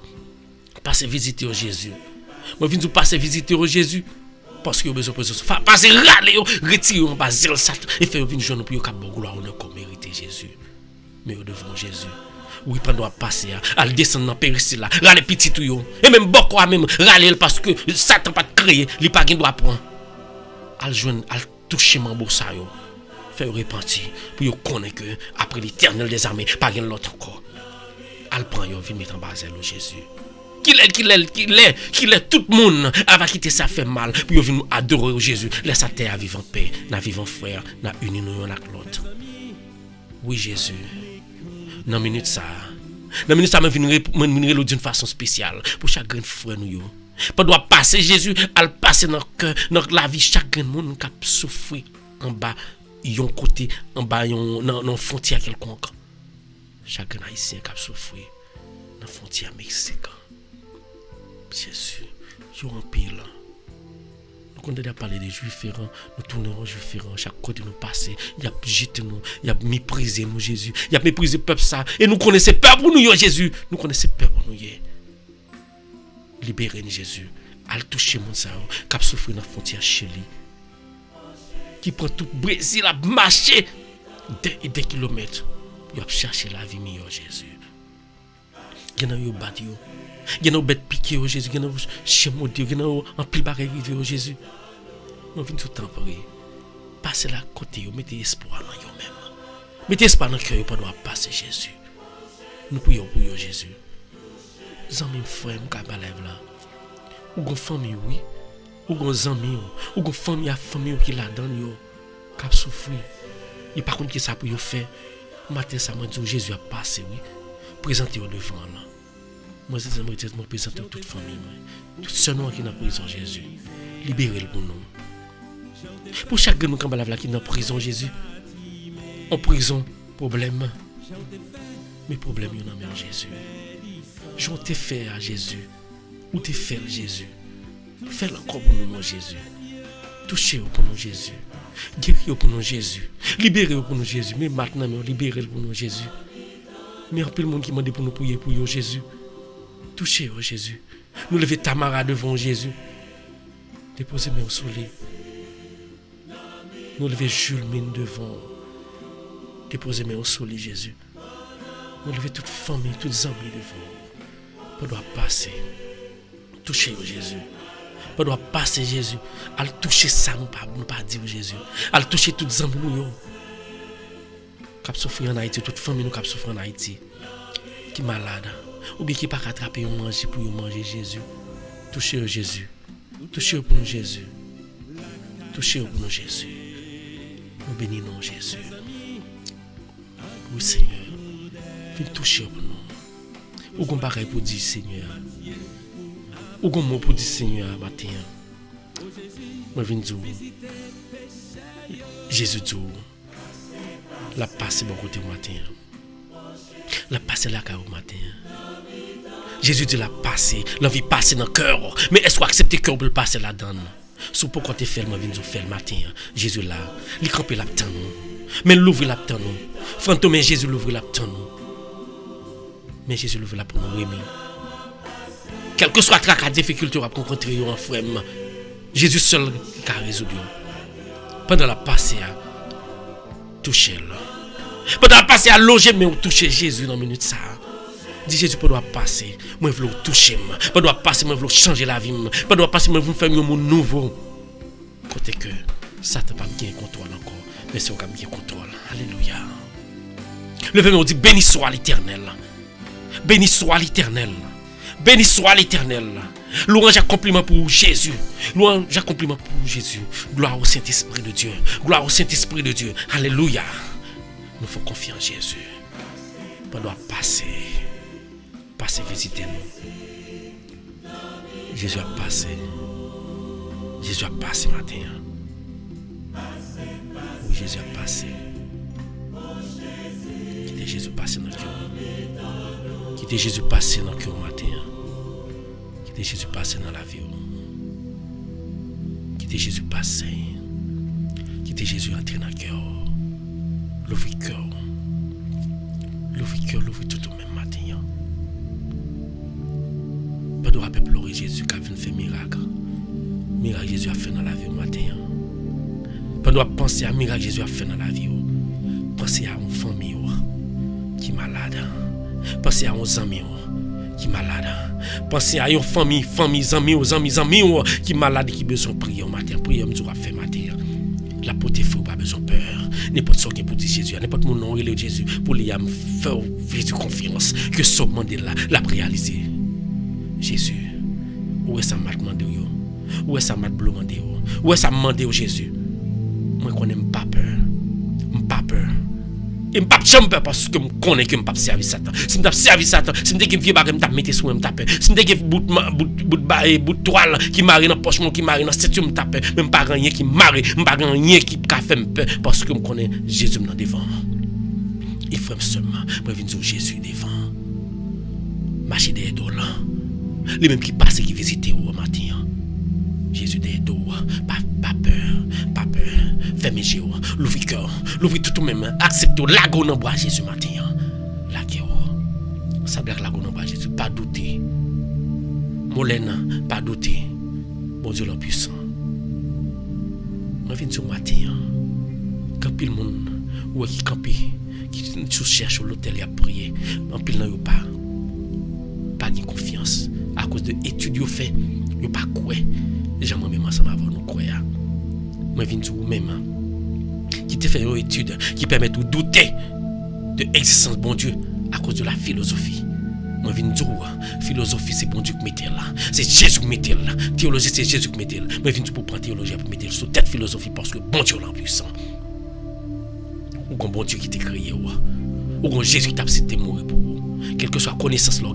Passez visiter au Jésus. Moi, je viens de passer visiter au Jésus. Parce que vous avez besoin de passer râler, retirer en bas zel ça et faire venir joindre pour vous cap gloire honneur comme mériter Jésus. Mais devant Jésus. Oui, pendant passer, à descendre dans péricile là, râler petit tout yo. Et même beaucoup même râler parce que Satan pas créé, il pas gain droit prendre. Al joindre, al toucher mambo ça yo. Faire repentir pour yo connaître que après l'Éternel des armées, pas gain l'autre encore. Al prend yo vinn mettre en bas au Jésus. Qu'il est tout le monde va quitter ça fait mal pour venir adorer au Jésus. Laisse sa terre à vivre en paix, na vivre en frère, na uni nous avec l'autre. Oui Jésus. Dans minute ça me venir d'une façon spéciale pour chaque grand frère nous yo. Pas doit passer Jésus, al passer dans cœur, dans la vie chaque grand monde qui a souffert en bas yon côté en bas yon dans frontière quelconque. Chaque haïtien qui a souffert dans frontière mexicaine. Jésus, yo en pile. Nous avons parlé des juifs ferrants, nous tournons aux juifs ferrants, chaque côté nous passer, il a jeté nous, il a méprisé nous Jésus, il a méprisé le peuple ça, et nous connaissons peur pour nous Jésus, nous connaissons peur pour nous. Libérez-nous Jésus, al toucher mon ça, qui a souffert dans la frontière chez lui, qui prend tout le Brésil à marcher des kilomètres, il a cherché la vie meilleure Jésus. Il y a eu battu. Il y a bête piqué au Jésus, il y a chez mon Dieu, il y a un pile barré arrivé au Jésus. Nous venons tout le temps pour passer là côté, mettez espoir dans vous-même. Mettez espoir dans le cœur pour nous passer Jésus. Nous prions pour vous Jésus. Amis frères, nous avons lève là. Ou une famille oui, ou une amis, ou une famille qui la donne yo, qui a souffert. Et par contre qui ça pour vous faire. Matin ça m'a dit Jésus a passé oui. Présentez-vous devant là. Moi, je me présente toute famille. Tout seul qui est dans la prison, Jésus. Libérez-le pour nous. Pour chaque nous qui est dans la prison, Jésus. En prison, problème. Mais problème, il y en a même Jésus. Je t'ai fait à Jésus. Ou t'ai fait Jésus. Fais-le encore pour nous, Jésus. Touchez-le pour nous, Jésus. Guéris-le pour nous, Jésus. Libérez-le pour nous, Jésus. Mais maintenant, libérez-le pour nous, Jésus. Mais il y a plein de monde qui m'a dit pour nous prier pour vous, Jésus. Touchez au Jésus. Nous lever Tamara devant Jésus. Déposez mes au soleil. Nous lever Jules Mine devant. Déposez mes au soleil Jésus. Nous lever toute famille, toutes amis devant. Pas doit passer. Touchez au Jésus. Pas doit passer Jésus. Al toucher ça nous pas dire Jésus. Al toucher toutes amis nous. Cap souffrir en Haïti, toute famille nous cap souffrir en Haïti. Qui malade. Ou bien qui pas attraper ou manger pour manger Jésus. Touchez au Jésus. Touchez pour nous Jésus. Touchez pour nous Jésus. Nous bénissons Jésus. Oui Seigneur. Viens toucher pour nous. Ou qu'on pareil pour dire Seigneur. Ou qu'on mot pour dire Seigneur matin. Moi viens dire Jésus dit la passe bon côté matin. La passe là au matin. Jésus dit la passer, l'envie passer dans le cœur. Mais est-ce qu'on accepte le cœur pour le passer là-dedans? Si pourquoi tu fais le matin, le matin. Jésus là, il campe la temps. Mais l'ouvre la temps. Fantôme, Jésus l'ouvre la temps. Mais Jésus l'ouvre la pour nous aimer. Quel que soit la difficulté à rencontrer en frère, Jésus seul qui a résolu. Pendant la passée, toucher là. Pendant la passée à loger, mais on touche Jésus dans une minute ça. Dis Jésus, pas doit passer, moi je veux toucher, pas doit passer, moi je veux changer la vie, pas doit passer, moi je veux faire un monde nouveau. Côté que Satan pas bien contrôle encore, mais c'est on qui bien contrôle. Alléluia. Le verset dit béni soit l'Éternel. Béni soit l'Éternel. Béni soit l'Éternel. Louange accompliment pour Jésus. Louange accompliment pour Jésus. Gloire au Saint-Esprit de Dieu. Gloire au Saint-Esprit de Dieu. Alléluia. Nous faut confier en Jésus. Pas doit passer. Passer visiter nous. Jésus a passé. Jésus a passé matin. Oui Jésus a passé. Quittez Jésus passer dans le cœur. Quittez Jésus passer dans le cœur matin. Quittez Jésus passer dans la vie. Quittez Jésus passer. Quittez Jésus entrer dans le cœur. L'ouvrir le cœur. L'ouvrir le cœur, l'ouvrir tout au même matin. Pas de rappeler pleurer Jésus qui a venu faire miracle. Miracle Jésus a fait dans la vie au matin. Pas de penser à miracle Jésus a fait dans la vie. Pensez à une famille qui est malade. Pensez à un ami qui est malade. Pensez à une famille, amis qui est malade et qui a besoin de prier au matin. Prier au fait matin. La porte est fou, pas besoin de peur. N'importe ce qui pour dire Jésus, n'importe mon nom, relève Jésus, pour lui faire Jésus confiance que ce demandé là, l'a réalisé. Jésus, où est-ce que ça m'a demandé? Où est-ce que ça m'a demandé? Où est-ce que ça m'a demandé Jésus? Moi, je n'ai pas peur. Je n'ai pas peur. Et je n'ai pas peur parce que je connais que je ne peux pas servir Satan. Si je servir Satan, si je suis vieux, je vais mettre sur moi, je peur. Si je suis bout de toile qui marie dans la poche, qui marie dans la statue, je peur. Même pas rien qui marie, même pas rien qui fait peur parce que je connais Jésus dans devant. Il faut seulement, je viens sur Jésus devant. Marcher derrière là. Les mêmes qui passent et qui visitent au matin. Jésus derrière pas peur. Fermez les yeux, l'ouvrez le cœur, l'ouvrez tout même, acceptez la go dans bois Jésus matin. La guerre. Ça veut dire la go dans bois Jésus, pas douter. Molène, pas douter. Bon Dieu le puissant. Je viens ce matin. Quand pile monde ou qui campe, qui cherche l'hôtel et a prié, en pile n'a pas de confiance à cause de études yo fait, yo pas quoi. Déjà moi même ensemble avant nous croire. Moi viens vous même qui te fait une étude qui permet de douter de l'existence bon Dieu à cause de la philosophie. Moi viens dire philosophie c'est bon Dieu qui mettait là, c'est Jésus qui mettait là. Théologie c'est Jésus qui mettait là. Moi viens pour prendre théologie pour mettre sur tête philosophie parce que bon Dieu est puissant. Ou bon Dieu qui t'a créé ou bon Jésus qui t'a accepté mourir pour vous. Quelle que soit la connaissance que vous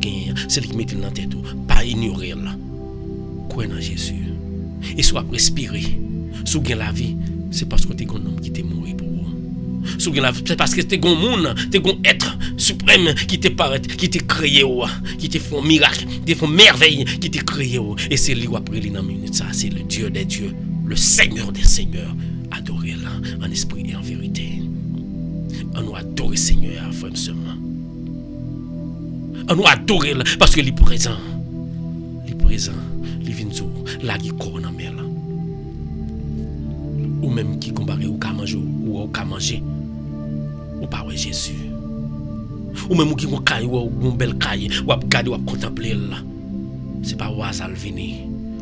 c'est lui qui met dans la tête, pas ignorer là. Croyez en Jésus. Et soit respirer. Si vous avez la vie, c'est parce que tu es un homme qui t'est mort pour vous. Si vous avez la vie, c'est parce que tu es un monde, tu es un être suprême qui t'est paraît, qui t'est créé, qui t'est fait un miracle, qui t'est fait une merveille, qui t'est créé. Et c'est lui qui a pris dans minute ça, c'est le Dieu des dieux, le Seigneur des seigneurs. Adorez-le en esprit et en vérité. On nous adore le Seigneur, frère seulement. On nous adore parce qu'il est présent. Il est présent. Il vient de la qui corps dans mer. Ou même qui combat ou ka manger ou ka manger. Ou pas ouais Jésus. Ou même qui on caille ou une belle caille ou regarder ou contempler là. C'est pas au hasard venir.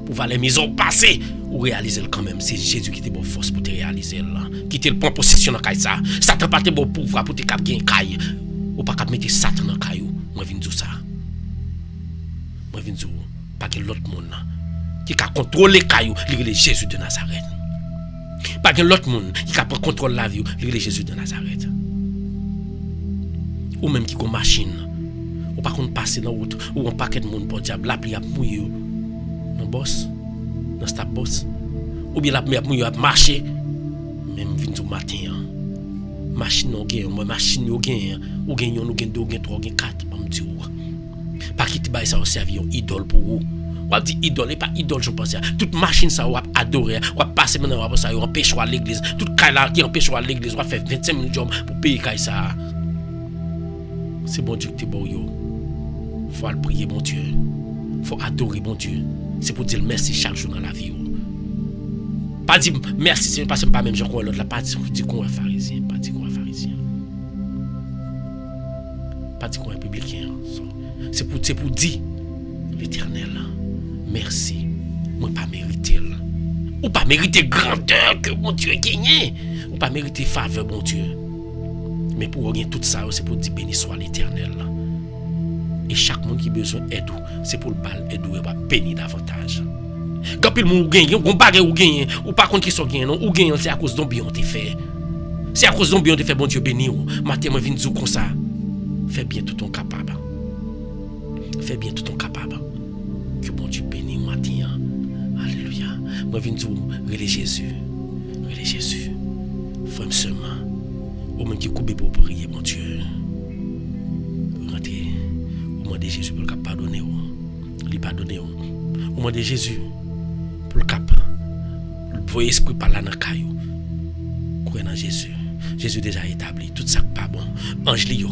Pour voir les maisons passer ou réaliser quand même. C'est Jésus qui te bonne force pour te réaliser là. Qui te prend possession dans caille ça. Satan pas te bon pouvoir pour te cap gain caille. Ou pas cap mettre Satan dans caille. Moi viens dire ça. Moi viens dire pas que l'autre monde qui a contrôlé caillou, il est Jésus de Nazareth. Pas que l'autre monde qui a pris contrôle la vie, il est Jésus de Nazareth. Ou même qui a une machine, ou pas qu'on passe dans la route, ou un paquet de monde pour diable, la pluie a mouillé dans le boss, dans le boss, ou bien la pluie a mouillé à marcher, même vient du matin. Machine ou gain, moi machine ou gain, ou gain, ou gain 2, ou gain 3, ou gain 4, pas me dire. Pas quitter ça au servir idole pour vous. On dit idole et pas idole je pense. Toute machine ça on va adorer, on va passer maintenant on va ça on empêche à l'église. Toute caille là qui empêche à l'église, on va faire 25 minutes job pour payer caille ça. C'est bon Dieu qui te bon yo. Faut aller prier bon Dieu. Faut adorer bon Dieu. C'est pour dire merci chaque jour dans la vie. Pas dire merci, c'est parce que pas même je crois l'autre là, pas dire qu'on est pharisien, pas dire qu'on est pharisien. Pas dire qu'on est républicain. C'est pour dire l'Éternel, merci. Moi pas mérité. Ou pas mériter grandeur que mon Dieu a gagné. Ou pas mériter faveur mon Dieu. Mais pour gagner tout ça, c'est pour dire béni soit l'Éternel. Et chaque monde qui a besoin d'aide, c'est pour le bal aider et va bénir davantage. Quand le monde gagne, on bagarre ou gagne, ou pas contre qui sont gagnés, ou gagne c'est à cause d'un bien on te fait. C'est à cause d'un bien on te fait bon Dieu bénir. Matin moi viens dire comme ça. Fais bien tout ton capable. Fais bien tout ton capable. Que bon Dieu bénisse matin. Alléluia. Moi viens dire relais Jésus. Relais Jésus. Frère doucement. Ou même qui coupe pour prier, mon Dieu. Rentrez. Au nom de Jésus pour le pardonner. Lui pardonner. Au nom de Jésus pour le cap. Vos esprits par là dans caillou. Croyez dans Jésus. Jésus déjà établi tout ça pas bon. Angelio,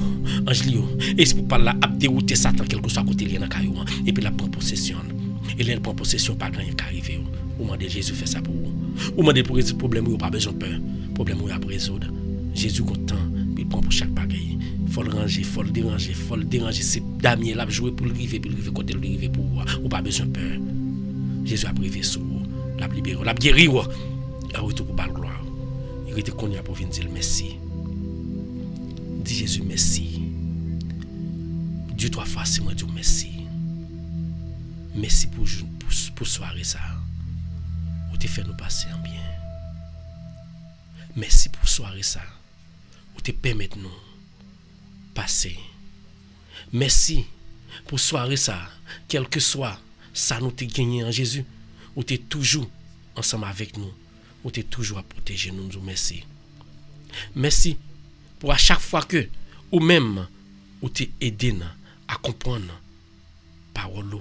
esprit par là a dérouté Satan quelque soit côté lié dans caillou et puis la prend possession. Et là prend possession pas grand qui arriver. Au nom de Jésus fait ça pour vous. Au moment de pour résoudre problème ou pas besoin de peur. Problème ou à résoudre. Jésus content, il prend pour chaque bagaille. Faut le ranger, faut le déranger, c'est Damien l'a joué pour le river côté le river pour ou pas besoin de peur. Jésus a privé sur vous, l'a libéré, l'a guéri ou a retour pour la gloire. Il était connu pour venir dire merci. Dis Jésus merci. Dieu toi face moi dire merci. Merci pour soirée ça. Ou te fait nous passer en bien. Merci pour soirée ça. Ou te permettre nous passer. Merci pour soirée ça. Quel que soit ça nous te gagné en Jésus. Ou te toujours ensemble avec nous. Ou te toujours à protéger nous. Nous merci. Merci pour à chaque fois que ou même ou te aider à comprendre parole.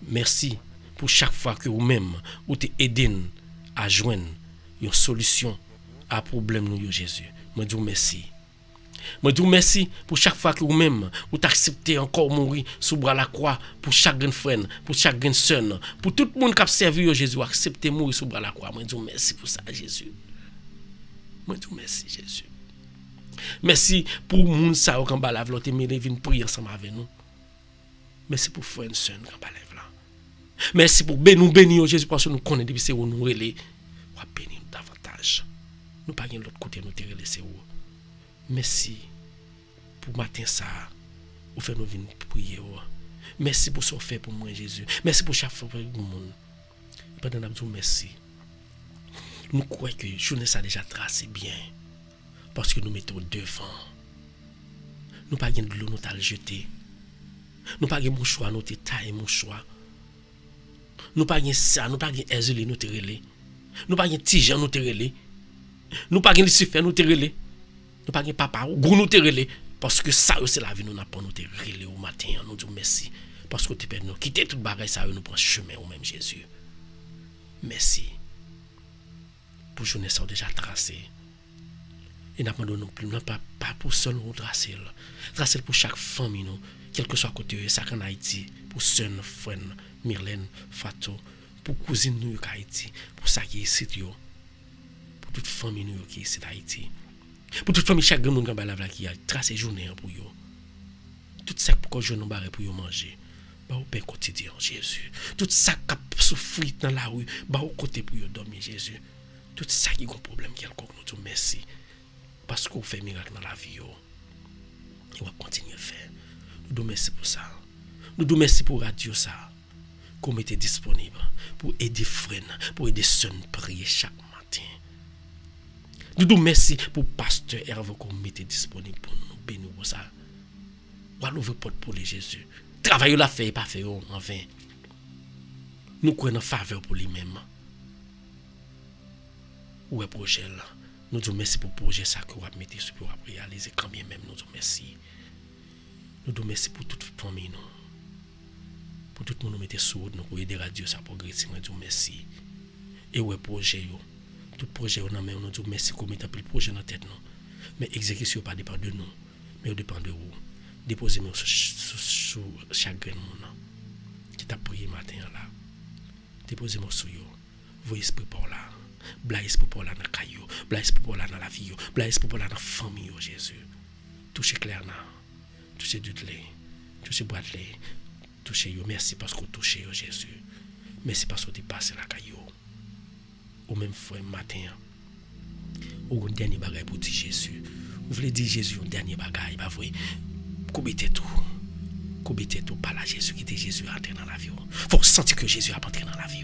Merci pour chaque fois que ou même ou te aider à joindre une solution à problème nous Jésus. Moi dis merci. Moi dis merci pour chaque fois que ou même ou t'accepter encore mourir sous bras la croix pour chaque grand frère, pour chaque grand sœur, pour tout le monde qui a servi Jésus accepter mourir sous bras la croix. Moi dis merci pour ça Jésus. Moi dis merci Jésus. Merci pour moun ça quand ba la volonté mais vinn prier ensemble avec nous. Merci pour frère et sœur quand ba lève là. Merci pour bénir Jésus parce que nous connaissons depuis c'est où nous relais. On va bénir davantage. Nous pas l'autre côté nous te laisser où. Merci pour matin ça. Ou faire nous venir prier. Merci pour ce fait pour moi Jésus. Merci pour chaque fois pour le monde. Pendant nous merci. Nous croyons que journée ça déjà tracé bien. Parce que nous mettons devant. Nous pas de l'eau nous t'a jeté. Nous pas mon choix nous taille mon choix. Nous pas ça, nous pas Ezeli nous te relé. Nous pas Tijan nous te relé. Nous pas Lucifer nous te relé. Nous pas papa ou gros nous te relé parce que ça c'est la vie nous n'a pas nous te relé au matin nous disons merci parce que tu peux nous quitter toute bagaille ça nous prend chemin au même Jésus. Merci. Pour journée ça déjà tracé. Et n'a pas non plus pas pour seul nous tracer pour chaque famille nous quel que soit côté ça en Haïti pour sœur frère Myrlène Fatou pour cousine nous qui Haïti pour ça qui est ici pour toute famille nous qui est ici d'Haïti pour toute famille chaque monde qui a tracé journée pour yo tout ça pour que je nous barre pour yo manger ba au pain quotidien Jésus tout ça qui souffrir dans la rue ba au côté pour yo dormir Jésus tout ça qui a un problème quelconque nous disons merci parce qu'on fait miracle dans la vie yo et on va continuer à faire nous disons merci pour ça nous disons merci pour radio ça qu'on mette disponible pour aider frères pour aider sœurs prier chaque matin. Nous disons merci pour pasteur Hervé qu'on mette disponible pour nous bénir pour ça. Ou à l'ouvrir porte pour les Jésus. Travail la fait pas fait en vain. Nous croyons en faveur pour lui-même. Où est projet là? Nous disons merci pour le projet ça que vous avez mis sur pour réaliser quand bien même nous disons merci. Nous disons merci pour toute famille nous. Pour tout le monde nous mettre sourd nous pour aider radio ça progresser nous disons merci. Et où est projet yo? Tout projet on a mais on nous dit merci qu'on mette le projet dans tête nous. Mais exécution pas dépend de nous, mais dépend de vous. Déposez moi sur chaque grain monde qui t'a prié matin là. Déposez moi sur yo. Vos esprit pour là. Bla esprit pour là dans caillou, bla esprit pour là dans la vie yo, bla esprit pour là dans famille yo Jésus. Touchez clair là. Touchez Dudley. Touchez Bradley. Touchez yo merci parce que touchez yo Jésus. Merci parce que tu passes la caillou. Ou même frère matin ou un dernier bagage pour dire Jésus vous voulez dire Jésus un dernier bagage pas vrai combiter tout par la Jésus qui était Jésus entré dans la vie faut sentir que Jésus a entré dans la vie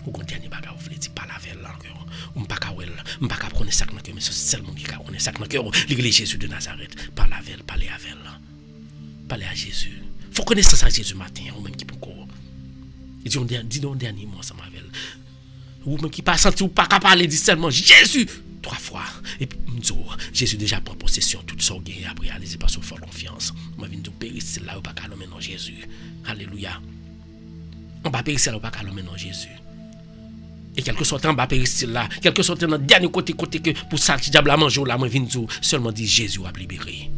ou un dernier bagage vous voulez dire pas la veille là encore on pas ka connaître ça que mais c'est seulement qui connaît ça que l'église Jésus de Nazareth par la veille parler avec parler à Jésus faut connaître ça Jésus matin ou même qui pour corps il dit donc dernier mot ça m'avait ou même qui pas senti ou pas capable dit seulement Jésus 3 fois et puis Jésus déjà prend possession toute son gain après réaliser par son fort confiance. Moi viens dire périssil là ou pas calmer non Jésus. Alléluia. On va périssil là ou pas calmer non Jésus. Et quelque soit en bas périssil là, quelque soit dans dernier côté que pour ça le diable a mangé là moi viens dire seulement dit Jésus a libéré.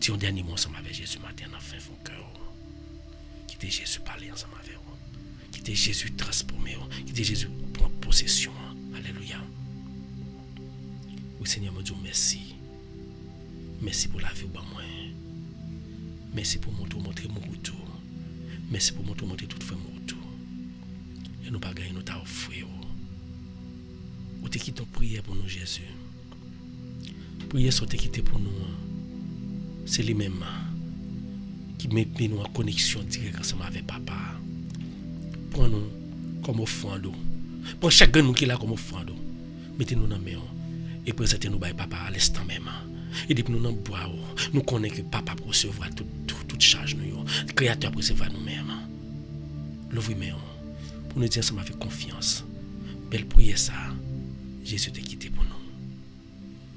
Dis un dernier mot ensemble avec Jésus matin dans fin fond cœur. Quittez Jésus parler ensemble avec vous. Quittez Jésus transformer, quittez Jésus prendre possession. Alléluia. Oui, Seigneur, mon Dieu, merci. Merci pour la vie au bas moi. Merci pour montrer mon retour. Merci pour montrer tout fait mon retour. Et nous pas gagner nous t'a offert. Ou t'es quitté prière pour nous, Jésus. Prière soit quitté pour nous. C'est lui-même qui met nous en connexion directe ensemble avec Papa. Prends-nous comme offrande. Prends chacun de nous qui est là comme offrande. Mettez-nous dans la main. Et présentez-nous par Papa à l'instant même. Et depuis nous dans bois, nous connaissons que Papa recevra toute charge nous. Le Créateur recevra nous-mêmes. L'ouvre-moi pour nous dire ensemble avec confiance. Belle prière ça. Jésus t'a quitté pour nous.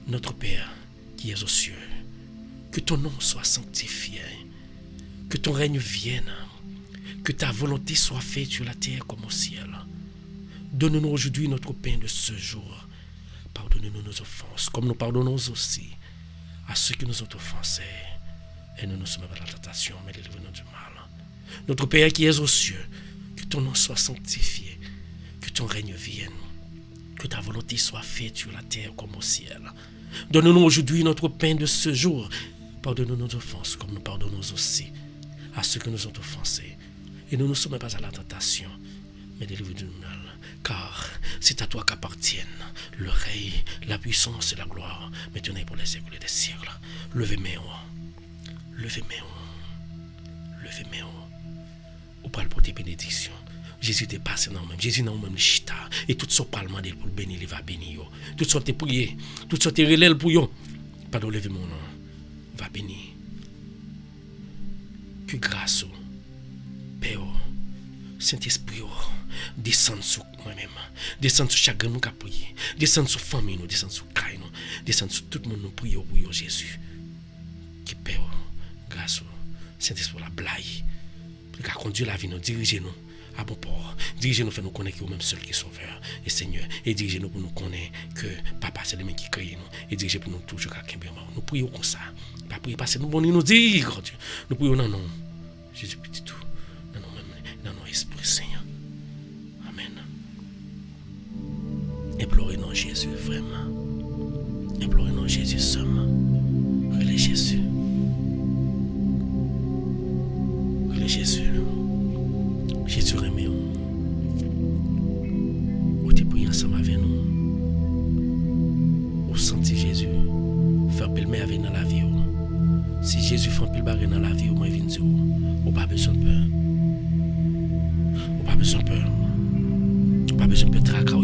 Notre Père qui es aux cieux, que ton nom soit sanctifié, que ton règne vienne, que ta volonté soit faite sur la terre comme au ciel. Donne-nous aujourd'hui notre pain de ce jour. Pardonne-nous nos offenses, comme nous pardonnons aussi à ceux qui nous ont offensés. Et ne nous soumets pas à la tentation, mais délivre-nous du mal. Notre Père qui es aux cieux, que ton nom soit sanctifié, que ton règne vienne, que ta volonté soit faite sur la terre comme au ciel. Donne-nous aujourd'hui notre pain de ce jour. Pardonne-nous nos offenses, comme nous pardonnons aussi à ceux qui nous ont offensés. Et ne nous soumets pas à la tentation, mais délivre-nous du mal. Car c'est à toi qu'appartiennent le règne, la puissance et la gloire, maintenant et pour les siècles des siècles. Levez-moi, ou pas le porter bénédiction. Jésus t'est passé dans même, Jésus dans même chita, et tout son parlement pour le bénir, il va bénir. Tout son t'est prié, tout son t'est relève pour yo. Pardon, levez mon nom, va bénir. Que grâce, Père, Saint-Esprit, descend sur moi-même, descend sur chacun nous qui a prié, descend sur famille nous, descend sur caille nous, descend sur tout le monde nous prions pour Jésus. Qui Père, grâce au Saint-Esprit la blague, qui a conduit la vie nous, dirigez-nous à bon port, dirigez-nous, fait nous connaître au même seul qui est sauveur et Seigneur, et dirigez-nous pour nous connaître que Papa c'est le même qui crée nous, et dirigez pour nous toujours à Kimberman. Nous prions comme ça, pas prier parce que nous bon nous dire, Dieu, nous prions non, Jésus petit tout, non, Esprit Seigneur. Amen. Implorez non Jésus vraiment. Implorez non Jésus seulement. Relais Jésus. Relais Jésus. Jésus remet. Ou t'es prié ensemble avec nous. Ou senti Jésus. Faire pile merveille dans la vie. Si Jésus fait pile barre dans la vie, moi je viens dire, ou pas besoin de peur. Pas besoin de peur. Pas besoin de tracas.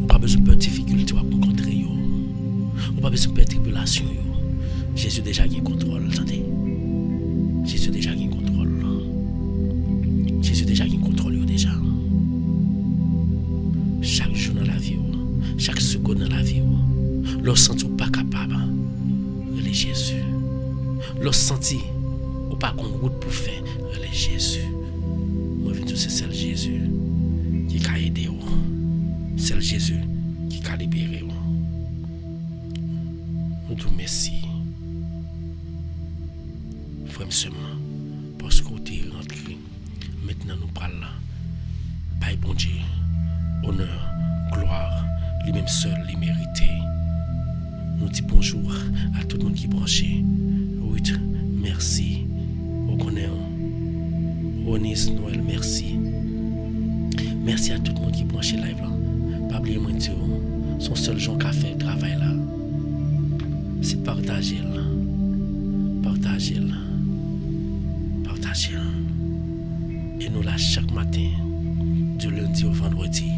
Pas besoin de difficultés à rencontrer. Pas besoin de tribulation. Jésus déjà qui contrôle. Attendez. Jésus déjà qui contrôle. Jésus déjà qui contrôle déjà. Chaque jour dans la vie, chaque seconde dans la vie, l'on senti pas capable. Relais Jésus. L'on senti ou pas qu'on route pour faire. Relais Jésus. C'est celle Jésus qui a aidé. C'est Jésus qui a libéré. Nous te remercions. Frère seulement, parce que tu es rentré. Maintenant nous parlons. Paix bon Dieu, honneur, gloire, lui-même seul, les mérité. Nous disons bonjour à tout le monde qui est branché. Ruth, merci. Au connaît. Onis, Noël, merci. Merci à tout le monde qui branche live là. Pas oublier moi dire, son seul gens qui a fait le travail là, c'est partager là. Partager là. Partager là. Et nous là chaque matin, du lundi au vendredi,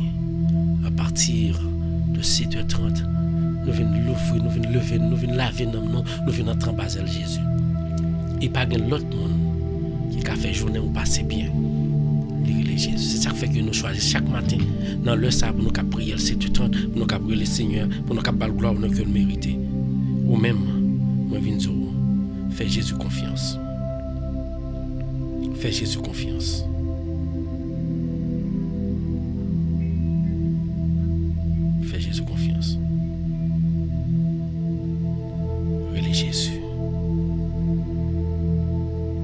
à partir de 7h30, nous venons l'ouvrir, nous venons lever, nous venons laver nous venons entrer en Basel Jésus. Et pas l'autre monde qui a fait journée ou passer bien, lire Jésus. C'est ça qui fait que nous choisissons chaque matin dans le ça pour nous prier, c'est tout temps pour nous prier le Seigneur, pour nous faire gloire pour nous que nous méritons. Ou même, moi viens dire, fais Jésus confiance. Fais Jésus confiance. Fais Jésus confiance. Relais Jésus.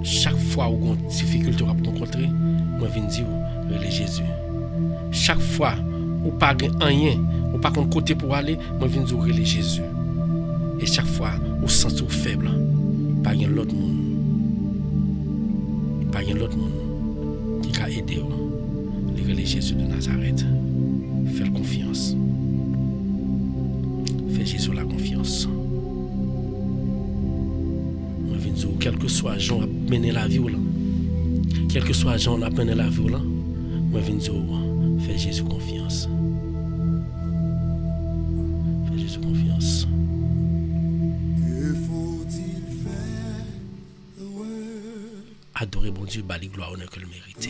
Chaque fois où on a une difficulté à rencontrer, moi viens dire, relais Jésus. Chaque fois où pas rien, ou pas de côté pour aller, moi viens dire, relais Jésus. Et chaque fois où sens faible, pas rien l'autre monde. Pas rien l'autre monde qui a aidé les relais Jésus de Nazareth. Fais confiance. Fais Jésus la confiance. Moi viens dire, quel que soit Jean a mené la vie là, quel que soit Jean a mené la vie là, moi viens dire, fais Jésus confiance. Fais Jésus confiance. Adorer bon Dieu, bali gloire, honneur que le mérite.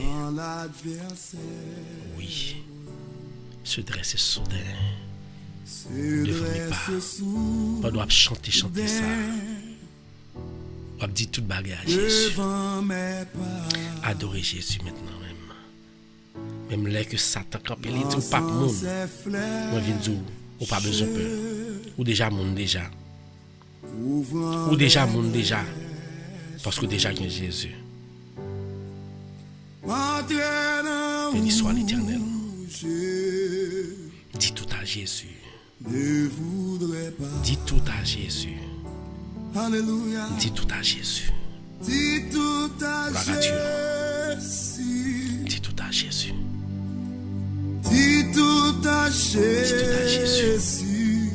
Oui. Se dresser soudain. Devant mes pas. On doit chanter ça. On doit dire tout bagage à Jésus. Adorer Jésus maintenant même. Même là que Satan campé, il dit ou pas monde. Moi viens dire, ou pas besoin peur. Ou déjà monde déjà. Ou déjà monde déjà. Parce que déjà il y a Jésus. Béni soit l'Éternel. Dis tout à Jésus. Dis tout à Jésus. Alléluia. Dis tout à Jésus. Dis tout à Jésus. Dis tout à Jésus. Dis tout à Jésus.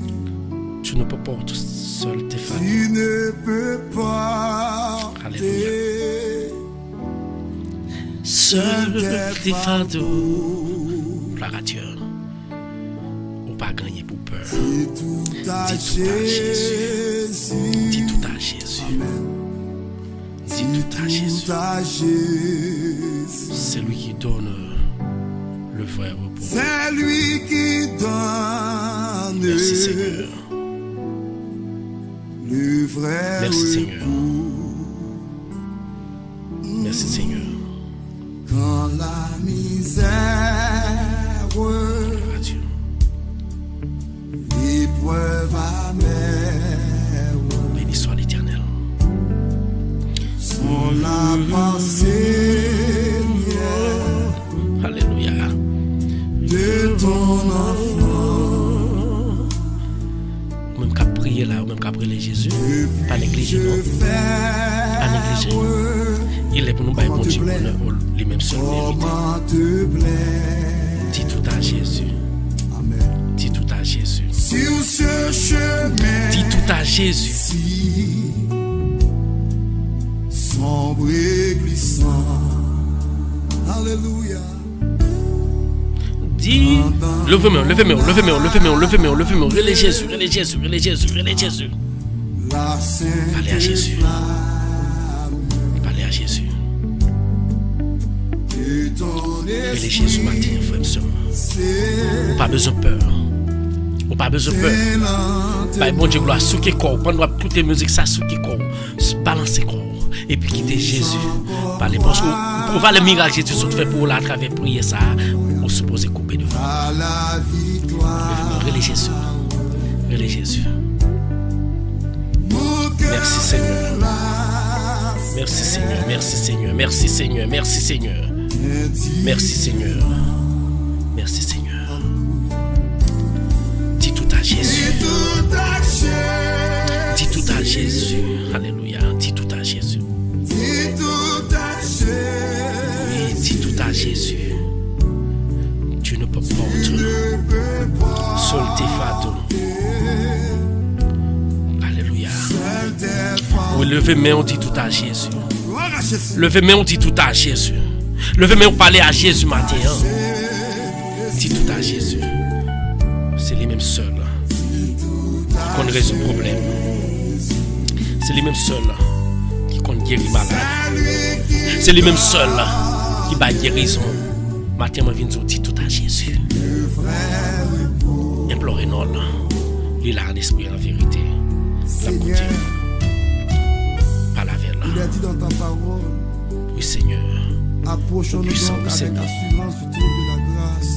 Tu ne peux pas tout seul te faire. Tu ne peux pas. Alléluia. Seul tes fardeaux, gloire à Dieu, ou pas gagner pour peur. Dis tout à Jésus. Dis tout à Jésus. Dis tout à Jésus. C'est lui qui donne le vrai repos. C'est lui qui donne. Merci Seigneur. Le vrai Merci repos. Seigneur. Merci Seigneur. Quand la misère, l'épreuve amère, béni soit l'Éternel. Son la pensée, alléluia, de ton enfant, même qu'à prier là, même qu'à prier Jésus, pas négliger non, pas négliger. Il est pour nous, bon Dieu, les mêmes seuls mérités. Dis tout à Jésus. Amen. Dis tout à Jésus. Sur ce chemin, dis tout à Jésus. Sombre et glissant. Alléluia. Dis, levez-moi. Relais Jésus. Parlez à Jésus. Parlez à Jésus. Relais Jésus matin, frère et sœur. Pas besoin de peur. Pas besoin de peur. Bon Dieu, gloire, souquer corps. Pendant toutes les musiques, ça souquer corps. Balancer corps. Et puis quitter Jésus. Parlez. Parce que pour voir le miracle que Jésus fait pour là, à travers prier ça, on suppose couper devant. Relais Jésus. Relais Jésus. Merci Seigneur. Merci Seigneur. Merci Seigneur. Merci Seigneur. Merci Seigneur. Merci Seigneur. Merci Seigneur. Dis tout à Jésus. Dis tout à Jésus. Alléluia. Dis tout à Jésus. Oui, dis tout à Jésus. Tu ne peux pas seul tes fardeaux. Alléluia. Oui, levez-moi, on dit tout à Jésus. Levez-moi, on dit tout à Jésus. Levez-moi, on parle à Jésus matin. Dis tout à Jésus. C'est les mêmes seuls qui ont résout le problème. C'est les mêmes seuls qui ont guéri malade. C'est les mêmes seuls qui ont guérison. Matin, je viens de dire tout à Jésus. Implorez-nous là. Il a un esprit en vérité. Seigneur, Pas la veille il là. a dit dans ta parole, Oui, Seigneur. approchons-nous Puissant, donc oui, avec Seigneur. assurance du trône de la grâce,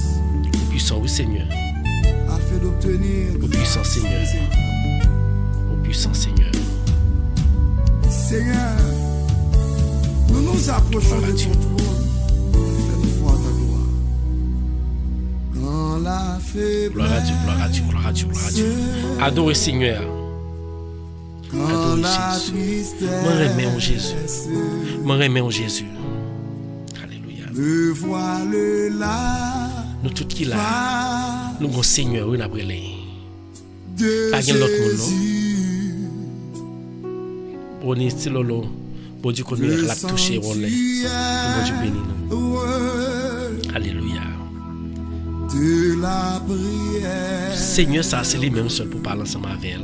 Puissant, oui, Seigneur. afin d'obtenir Au puissant grâce. Seigneur. Au puissant Seigneur. Seigneur, nous nous approchons Gloire à de Dieu. ton trône. Fais-nous voir ta gloire. Quand la faiblesse, Gloire à Dieu, gloire à Dieu, gloire à Dieu, gloire à Dieu. Adorez Seigneur. quand Adorez la Jésus. tristesse, Moi, remets en Jésus. Moi, remets en Jésus. Alléluia. me voile là, Nous tous qui là, face nous avons Seigneur, oui, nous avons les. de Pas gen l'autre monde, non? Jésus. On est still là. Bon Dieu, qu'on nous l'a touché, on l'est. Bon Dieu béni nous. Alléluia. De la prière, Seigneur, ça, c'est les mêmes seuls pour parler ensemble avec elle.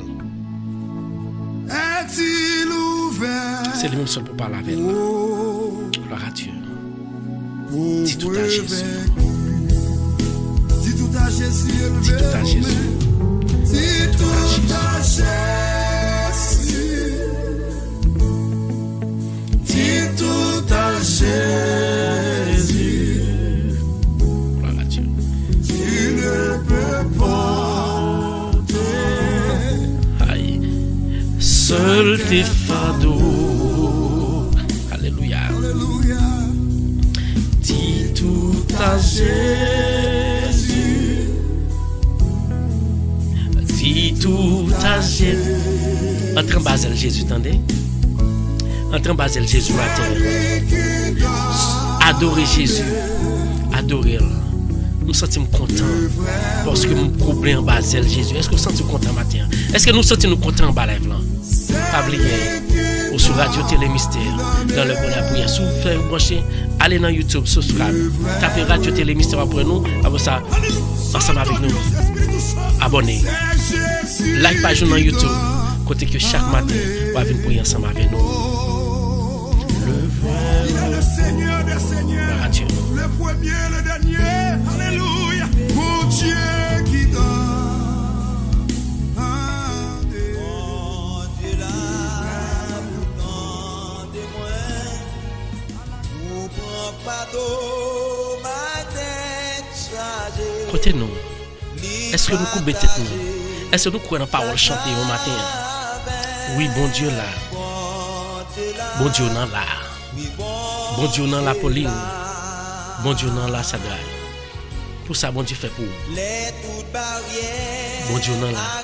est-il ouvert? C'est les mêmes seuls pour parler avec elle. Oh, Gloire à Dieu. pauvre Dis tout à Jésus. vaincu. Dis tout à Jésus. Dis tout à Jésus. Dis tout à Jésus. Dis tout à Jésus. Gloire à Dieu. Tu ne peux porter. Aïe. Seul tes fardeaux. Alléluia. Alléluia. Dis tout à Jésus. Dis tout à Jésus. Entre en bas, Jésus, attendez. Entre en bas, Jésus, la terre. Adorez Jésus. Adorez-le. Nous sentons contents parce que nous couplons en bas Jésus. Est-ce que nous sentons contents matin? Est-ce que nous sentons contents en bas là? Pas oublier. Ou sur Radio Télé Mystère, dans le bon la prière. Si vous faites brancher, allez dans YouTube, subscribe. Tapez Radio Télé Mystère après nous. Après ça, ensemble avec nous. Abonnez. Like page dans YouTube. Côté que chaque matin, on va venir prier ensemble avec nous. Il est le Seigneur des Seigneurs. Gloire à Dieu. Le premier, le dernier. Alléluia. Mon Dieu qui donne. Mon Dieu là, pourtant de moi, ou prend pas d'eau, ma tête chargée. Côté nous, est-ce que nous coupons tête nous? Est-ce que nous croyons la parole chantée au matin? Oui, bon Dieu là. Bon Dieu non là. Bon Dieu non la Pauline. Bon Dieu non la Sadra. Tout ça, bon Dieu fait pour vous. Les toutes barrières, Bon Dieu non là.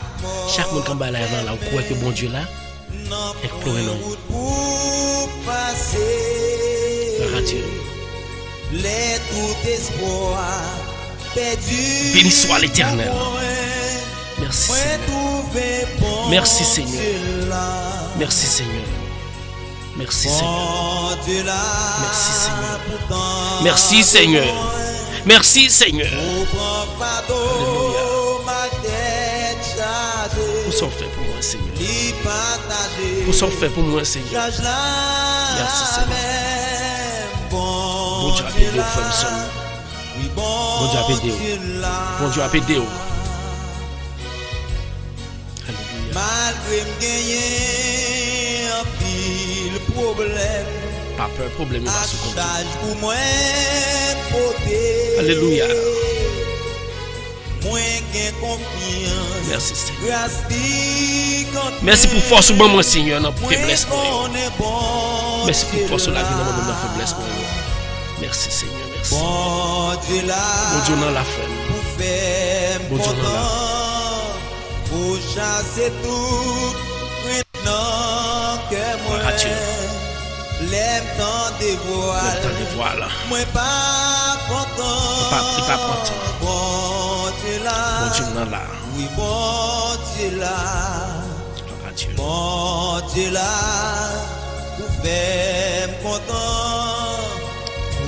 Chaque monde qui est là, vous croyez que bon Dieu là? Explorez nous. pour passer, Gloire à Dieu. les tout espoir perdu. Béni soit l'Éternel. Merci Seigneur. Merci, Seigneur. Merci Seigneur. Merci Seigneur. Merci Seigneur. Merci Seigneur. Merci Seigneur. Vous sont faits pour moi Seigneur. Vous sont faits pour moi Seigneur. Merci Seigneur. Bon Dieu a aidé au frère seul. Bon Dieu a aidé au. Bon Dieu a aidé au. Alléluia. Malgré me gagner un pile problème, Pas peur, problème il va à se compter. charge pour moi porter. Alléluia. Moi gain confiance. Merci Seigneur. Grâce dit quand Merci pour force au moment Seigneur dans moi faiblesse pour nous. on est bon. Merci pour Dieu force la vie là. dans le moment de faiblesse pour nous. Merci Seigneur, merci. Bon Dieu là. Bon Dieu dans la fin. Pour faire Bon Dieu dans la. pour chasser tout maintenant que moi Gloire à Dieu. l'aime tant des Le voiles temps de voir là. moi pas content Il pas content. bon Dieu là Bon Dieu dans la. oui bon Dieu là Gloire à Dieu. bon Dieu là pour faire content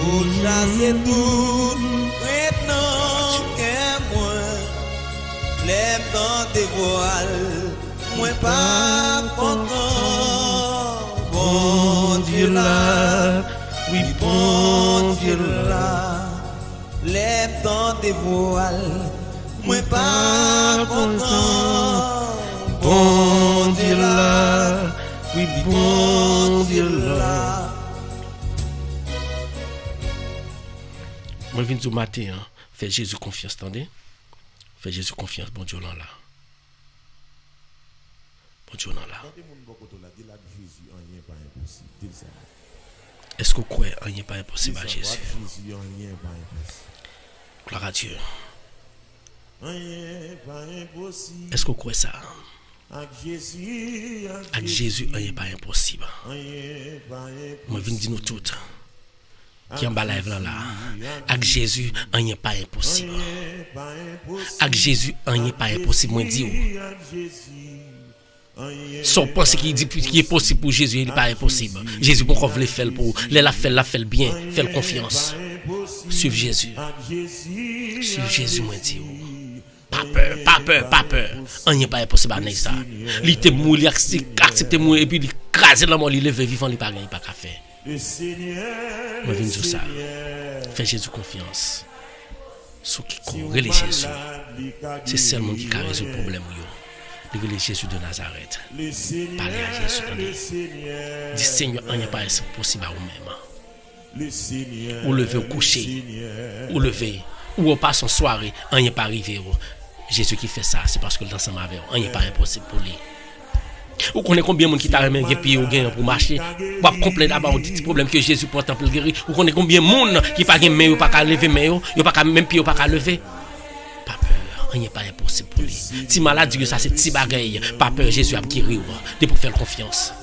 pour chasser tout maintenant que moi l'aime dans tes voiles, moi pas content. Bon Dieu là, oui bon Dieu là, temps de voile, moi pas content. Bon Dieu là, oui, bon Dieu là. Moi, je viens du matin, hein. Fais Jésus confiance, attendez. Fais Jésus confiance, bon Dieu là. Bon Dieu là. Est-ce que vous croyez qu'il n'y a pas impossible à Jésus? Gloire à Dieu. Est-ce que vous croyez ça? Avec Jésus, il n'y a pas impossible. Moi, je viens dire nous toutes. Qui en bas là. Avec Jésus, il n'y a pas impossible. Avec Jésus, il n'y a pas impossible. Moi, je dis. Son pensée qui dit qui est possible pour Jésus, il n'est pas impossible. Jésus, pourquoi vous le faire pour la fait bien, faire confiance. Suivre Jésus. Suivre Jésus, moi, je dis. Pas peur. Il n'y a pas impossible à ça. Il était mou, il accepte mou, et puis il crase la mort, il lève vivant, il n'a pas qu'à faire. Moi, je viens dire ça. Fais Jésus confiance. Ceux qui courent, les Jésus. C'est seulement qui a résolu le problème. Les Jésus de Nazareth. Parlez à Jésus. Dis Seigneur, il n'y a pas impossible à vous-même. Ou lever au coucher. Ou lever. Ou on passe en soirée, il n'y a pas arrivé. Jésus qui fait ça, c'est parce que l'ensemble avec il n'y a pas impossible pour lui. Ou connaissez combien de monde qui t'a remis des pieds au gain pour marcher? Ou complet d'abord un petit problème que Jésus porte pour le guérir. Ou connaissez combien de monde qui pas gain main ou pas lever main, ou pas même pied ou pas lever. Pas peur, il n'y a pas impossible pour lui. Si maladie ça c'est petit bagaille, pas peur, Jésus a guéri de pour faire confiance.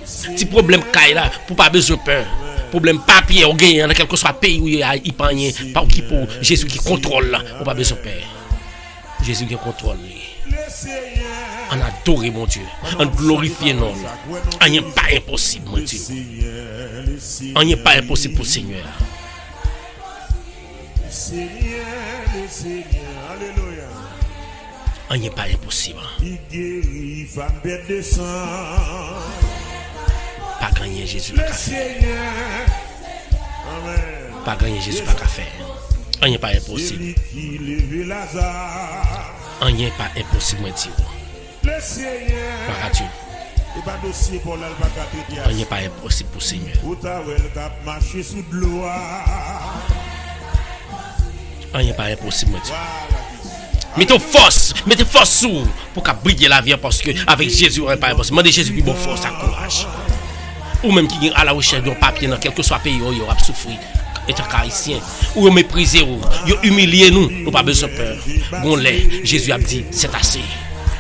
Si problème caille là, pour pas besoin peur. Problème papier ou gain dans quel que soit pays où il y a rien, pas qui pour Jésus qui contrôle là, on pas besoin peur. Jésus qui contrôle lui. On adore mon Dieu. On glorifie non. Il n'y a pas impossible, mon Dieu. Il n'y a pas impossible pour le Seigneur. Il n'y a pas impossible. Pas gagner Jésus pas qu'à faire. Pas gagner Jésus pas qu'à faire. Il n'y a pas impossible. Il n'y a pas impossible, moi dire. Par Dieu. Il n'y a pas impossible pour le Seigneur. Il n'y a pas impossible, moi dire. Mettez force sous pour qu'à briller la vie parce que avec Jésus, il n'y a pas impossible. Demandez Jésus plus bon force, à courage. Ou même qui est à la recherche d'un papier dans quel que soit pays où il aura souffert. Étant haïtien, ou mépriser, ou humilier nous, nous pas besoin de peur. Bon lait, Jésus a dit, c'est assez.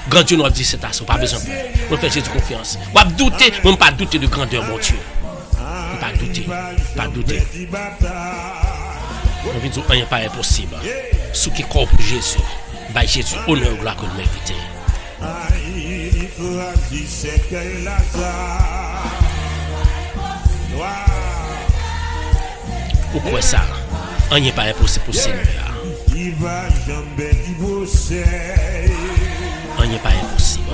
Grand Dieu nous a dit, c'est assez, pas besoin de peur. On fait Jésus confiance. On va douter, mais on pas douter de grandeur, mon Dieu. On pas douter. On vient dire, il n'y a pas impossible. Ce qui corps pour Jésus, bah Jésus, honneur, gloire que nous méritons. Pourquoi ça? Il n'y a pas impossible pour le Seigneur. Il n'y a pas impossible.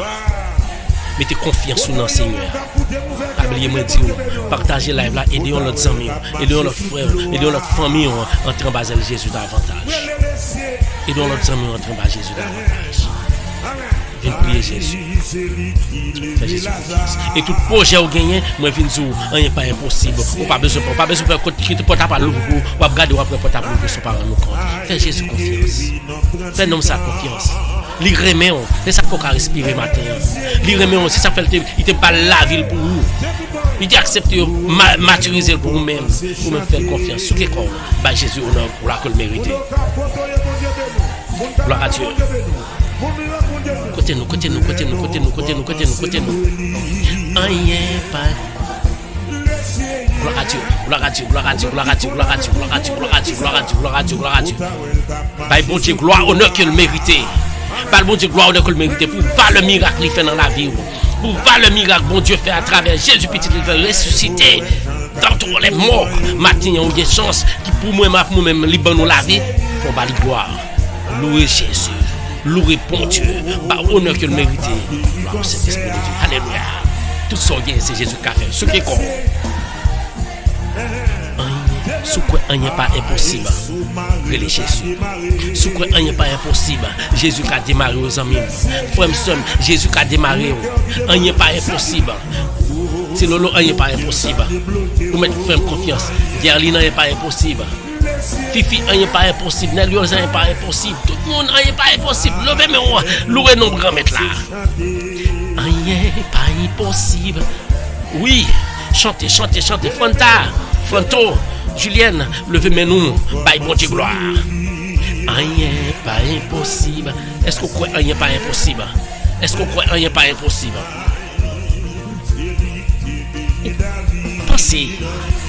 Mettez confiance dans le Seigneur. Oubliez-moi de dire, partagez live là, aidez notre amis, aidez notre frère, aidez notre famille à entrer en bas de Jésus davantage. Aidez notre amis à entrer en bas de Jésus davantage. Viens prier Jésus. Fais Jésus confiance. Et tout projet au gagné, moi je viens dire, il n'y a pas impossible. On pas besoin de quitter le portable à l'ouvre, ou regarder après le portable à l'ouvre, son parent nous compte. Fais Jésus confiance. Fais nom ça confiance. Li remet on, c'est ça qu'on a respiré matin. Li remet on, c'est ça fait il te pas la ville pour vous. Il dit accepter maturiser pour vous-même, pour me faire confiance. Sous les corps, bah Jésus honneur pour la que le mérite. Gloire à Dieu. Côté nous. Aïe pas. Gloire à Dieu. Bah bon Dieu, gloire, honneur que le mérité. Bah bon Dieu, gloire, honneur que le mérité. Pour voir le miracle qu'il fait dans la vie. Pour voir le miracle, bon Dieu fait à travers Jésus petit, il veut ressusciter. Dans tous les morts, maintenant, on a une chance qui pour moi-même, libère nous la vie. Pour bah la gloire. Louer Jésus. Louer bon Dieu. Bah honneur que le mérité. Gloire au Saint-Esprit de Dieu. Alléluia. Tout ça, c'est Jésus qui a fait. Ce qui est comme. Sous quoi rien pas impossible. Relais Jésus. Sous quoi rien pas impossible. Jésus qui a démarré aux amis. Frère Somme, Jésus qui a démarré. Rien pas impossible. Si lolo rien pas impossible. Vous mettez frère confiance. Gerlina n'est pas impossible. Fifi rien pas impossible. Nelios rien pas impossible. Tout le monde rien pas impossible. Levez mes rois. Louez nos grands maîtres là. Rien pas impossible. Oui, chantez, chantez, chantez. Fanto, Julienne, levez-nous, bye bon Dieu gloire. Rien pas impossible. Est-ce qu'on croit rien pas impossible? Est-ce qu'on croit rien pas impossible?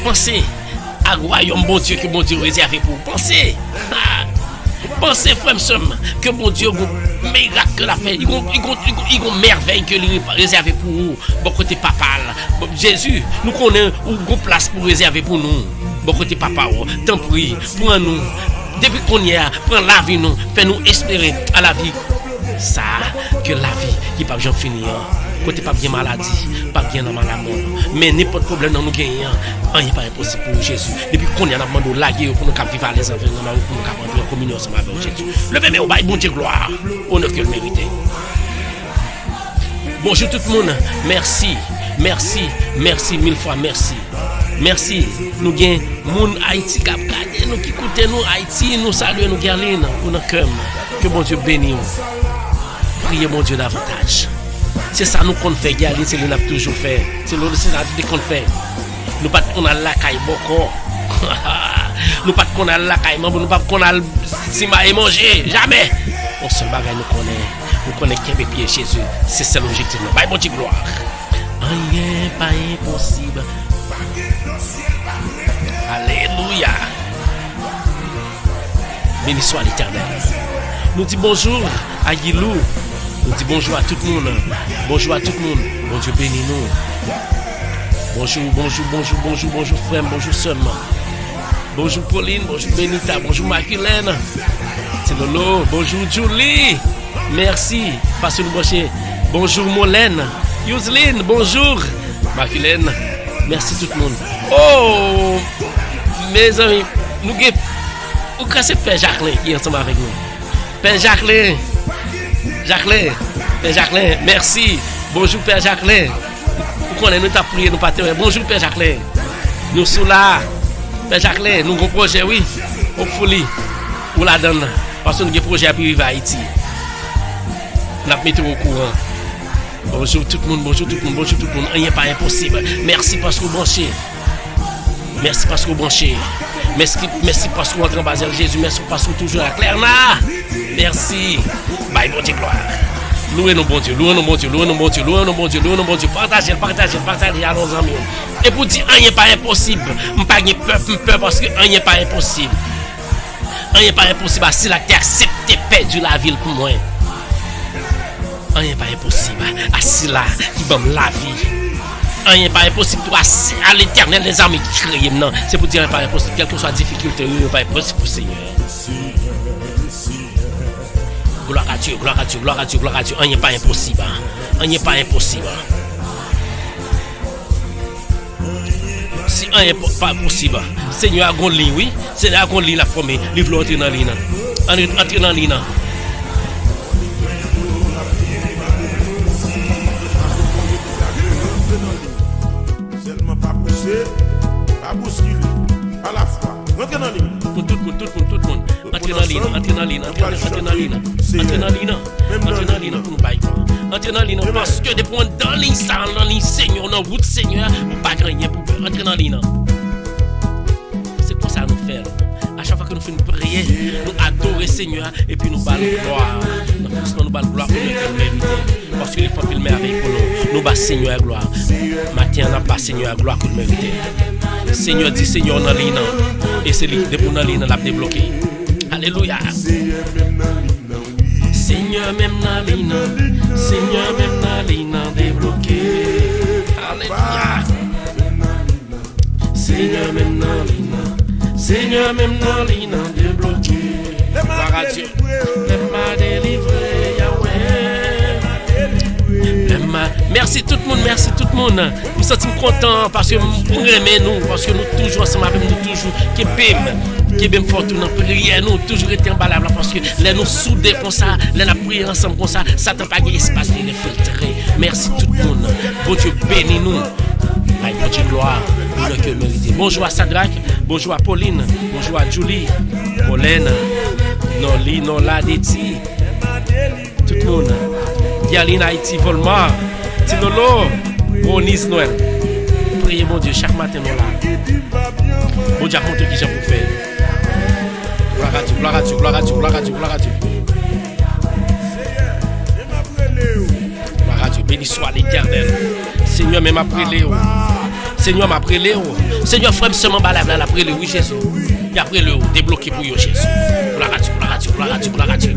Pensez à royaume bon Dieu que bon Dieu réservé pour vous. Pensez, frère Somme, que bon Dieu, miracle a fait, il y a merveille que lui réservé pour vous. Bon côté papa, Jésus, nous connaissons une place pour réserver pour nous. Bon côté papa, tant pis, prends-nous. Depuis qu'on y a, prends la vie nous, fais-nous espérer à la vie. Ça, que la vie qui pas jamais finir. Côté pas bien maladie, pas bien dans la mort. Mais n'importe problème dans nous gagnons, rien pas impossible pour Jésus. Depuis qu'on y a demandé de laguer pour nous vivre les environnements, pour nous entrer en communion ensemble avec Jésus. Levez-moi au bail, bon Dieu gloire, honneur que le mérité. Bonjour tout le monde, merci mille fois merci. Merci, nous gagnons moun Haïti qui nous qui écoute nous Haïti, nous saluons nous Gerline pour nos cœurs. Que bon Dieu bénisse. Priez mon Dieu davantage. C'est ça nous qu'on fait, Gerline, c'est ce qu'on a toujours fait. C'est ça qu'on fait. Nous pas qu'on a la caille beaucoup. Nous pas qu'on a la caille, nous pas qu'on a si mal manger, jamais. On seul bagage nous connaît qu'un pied Jésus. C'est ça l'objectif. Bye bon Dieu gloire. Rien pas impossible. Alléluia. Béni soit l'Éternel. Nous disons bonjour à Guilou. Nous disons bonjour à tout le monde. Bonjour à tout le monde. Bon Dieu bénis nous. Bonjour frère, bonjour sœur. Bonjour Pauline, bonjour Benita, bonjour Maculène. C'est Lolo, bonjour Julie. Merci. Passez nous brancher. Bonjour Molène. Yuseline, bonjour. Maculène. Merci tout le monde. Oh, mes amis, nous cassez Père Jacqueline qui est ensemble avec nous. Père Jacqueline, Père Jacqueline, merci. Bonjour Père Jacqueline. Vous connaissez, nous t'avons prié, nous pas terre. Bonjour Père Jacqueline. Nous sommes là. Père Jacqueline, nous avons un projet, oui. Au folie. Ou la donne. Parce que nous avons un projet à vivre à Haïti. Nous avons mis au courant. Bonjour tout le monde, bonjour tout le monde, bonjour tout le monde. Rien pas impossible. Merci parce que vous branchez. Merci parce que vous branchez. Merci parce que vous entrez en bas de Jésus. Merci parce que vous toujours à Clerna. Merci. Bye, bon Dieu, gloire. Louez nos bons dieux, louez nos bons dieux, louez nos bons dieux, louez nos bons dieux, louez nos bons dieux. Partagez à nos amis. Et pour dire, rien pas impossible. Je n'ai pas peur parce que rien pas impossible. Rien pas impossible. Si la terre accepte perdu la ville pour moi. Rien pas impossible. Assis là, qui donne la vie. Rien pas impossible pour assis à l'éternel, les amis qui créent. Non, c'est pour dire rien pas impossible. Quelle que soit la difficulté, rien pas impossible pour Seigneur. Gloire à Dieu, gloire à Dieu, gloire à Dieu, gloire à Dieu. Rien pas impossible. Rien pas impossible. Si rien pas possible, Seigneur a une ligne, oui. Seigneur a une ligne la première. Livre entrer dans la ligne. Entrer dans la ligne. Pas bousculer, à la fois. Entrez dans la ligne. Tout le monde. Entrez dans la ligne, entrez dans la ligne, entrez dans la ligne. Entrez dans la ligne, entrez dans la ligne pour nous bailler. Entrez dans la ligne parce que depuis dans la ligne, ça, dans la ligne Seigneur, dans la route Seigneur, vous pas gagner pour peur. Entrez dans la ligne. C'est quoi ça nous fait? À chaque fois que nous faisons une prière, nous adorons Seigneur et puis nous ballons gloire. Nous ballons gloire pour notre mérite. Parce que les femmes filment avec nous. Nous bas Seigneur gloire. Matin, on n'a pas Seigneur gloire pour le mériter. Seigneur dit Seigneur dans l'île. Et c'est lui qui dans l'île l'a débloqué. Alléluia. Seigneur même dans l'île. Seigneur même dans l'île débloqué. Alléluia. Seigneur même dans l'île. Seigneur même dans l'île débloqué. Gloire à Dieu. Même m'a délivré Yahweh. Merci tout le monde, merci tout le monde. Nous sommes contents parce que vous aimez nous, parce que nous toujours ensemble avec nous, toujours qui est fort dans la prière, nous toujours été en balade parce que les nous soudés comme ça, les nous prier ensemble comme ça, ça n'a pas d'espace de les filtrer. Merci tout le monde. Bon Dieu bénis nous. Bon Dieu gloire, le que mérité. Bonjour à Sadrach, bonjour à Pauline, bonjour à Julie, Pauline, Noli, Nola, Deti, tout le monde. Yaline Haïti, Volmar, Tinolo, Bonis Noël. Priez mon Dieu chaque matin nous là. Bon Dieu, compte qui j'ai pour faire. Gloire à Dieu, gloire à Dieu, gloire à Dieu, gloire à Dieu, gloire à Dieu. Gloire à Dieu, béni soit l'Éternel. Seigneur, même après Léo. Seigneur, après Léo. Seigneur, frère, seulement balade là, après Léo, oui, Jésus. Et après Léo, débloqué pour Jésus. Gloire à Dieu, gloire à Dieu, gloire à Dieu, gloire à Dieu.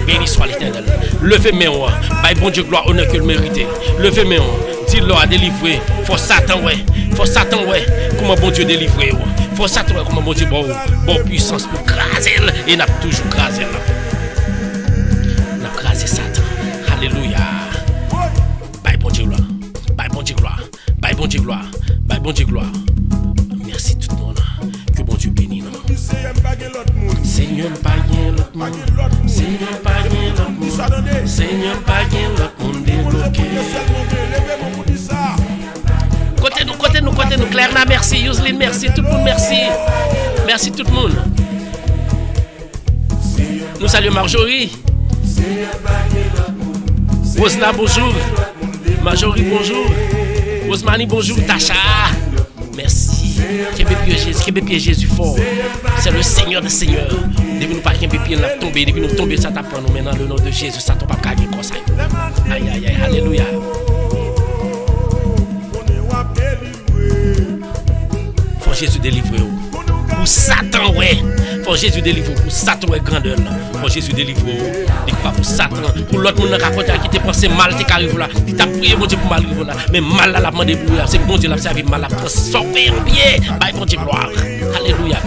Béni soit l'Éternel. Levez mes mains, by bon Dieu, gloire, honneur que le mérité. Levez mes mains, dis-le à délivrer. Faut Satan, ouais. Faut Satan, ouais. Comment bon Dieu délivrer, faut Satan, ouais. Comment bon Dieu, bon puissance pour craser. Et n'a toujours crasé. N'a crasé Satan. Alléluia. By bon Dieu, gloire. By bon Dieu, gloire. By bon Dieu, gloire. By bon Dieu, gloire. Merci tout le monde. Que bon Dieu bénisse. Seigneur, pas rien l'autre monde. Seigneur, pas rien l'autre monde. Seigneur, pas rien l'autre monde débloqué. Côté nous, Claire, merci. Yuslin, merci. Tout le monde, merci. Merci tout le monde. Nous saluons Marjorie. Rosna, bonjour. Marjorie, bonjour. Rosemary, bonjour. Tacha, merci. Qu'est-ce Jésus fort. C'est le Seigneur des Seigneurs. Depuis nous pas qu'un pied l'a tombé, depuis nous tomber ça t'apprend nous maintenant le nom de Jésus, ça t'en pas gagner comme ça. Aïe aïe aïe, alléluia. Faut Jésus délivrer pour Satan ouais. Faut Jésus délivrer pour Satan ouais grandeur. Faut Jésus délivrer pas pour Satan, pour l'autre monde qui te pensé mal t'es arrivé là, qui t'a prié mon Dieu pour mal arriver là, mais mal là la demandé pour c'est bon Dieu l'a servi mal l'a transformé en bien. Bye bon Dieu gloire. Alléluia.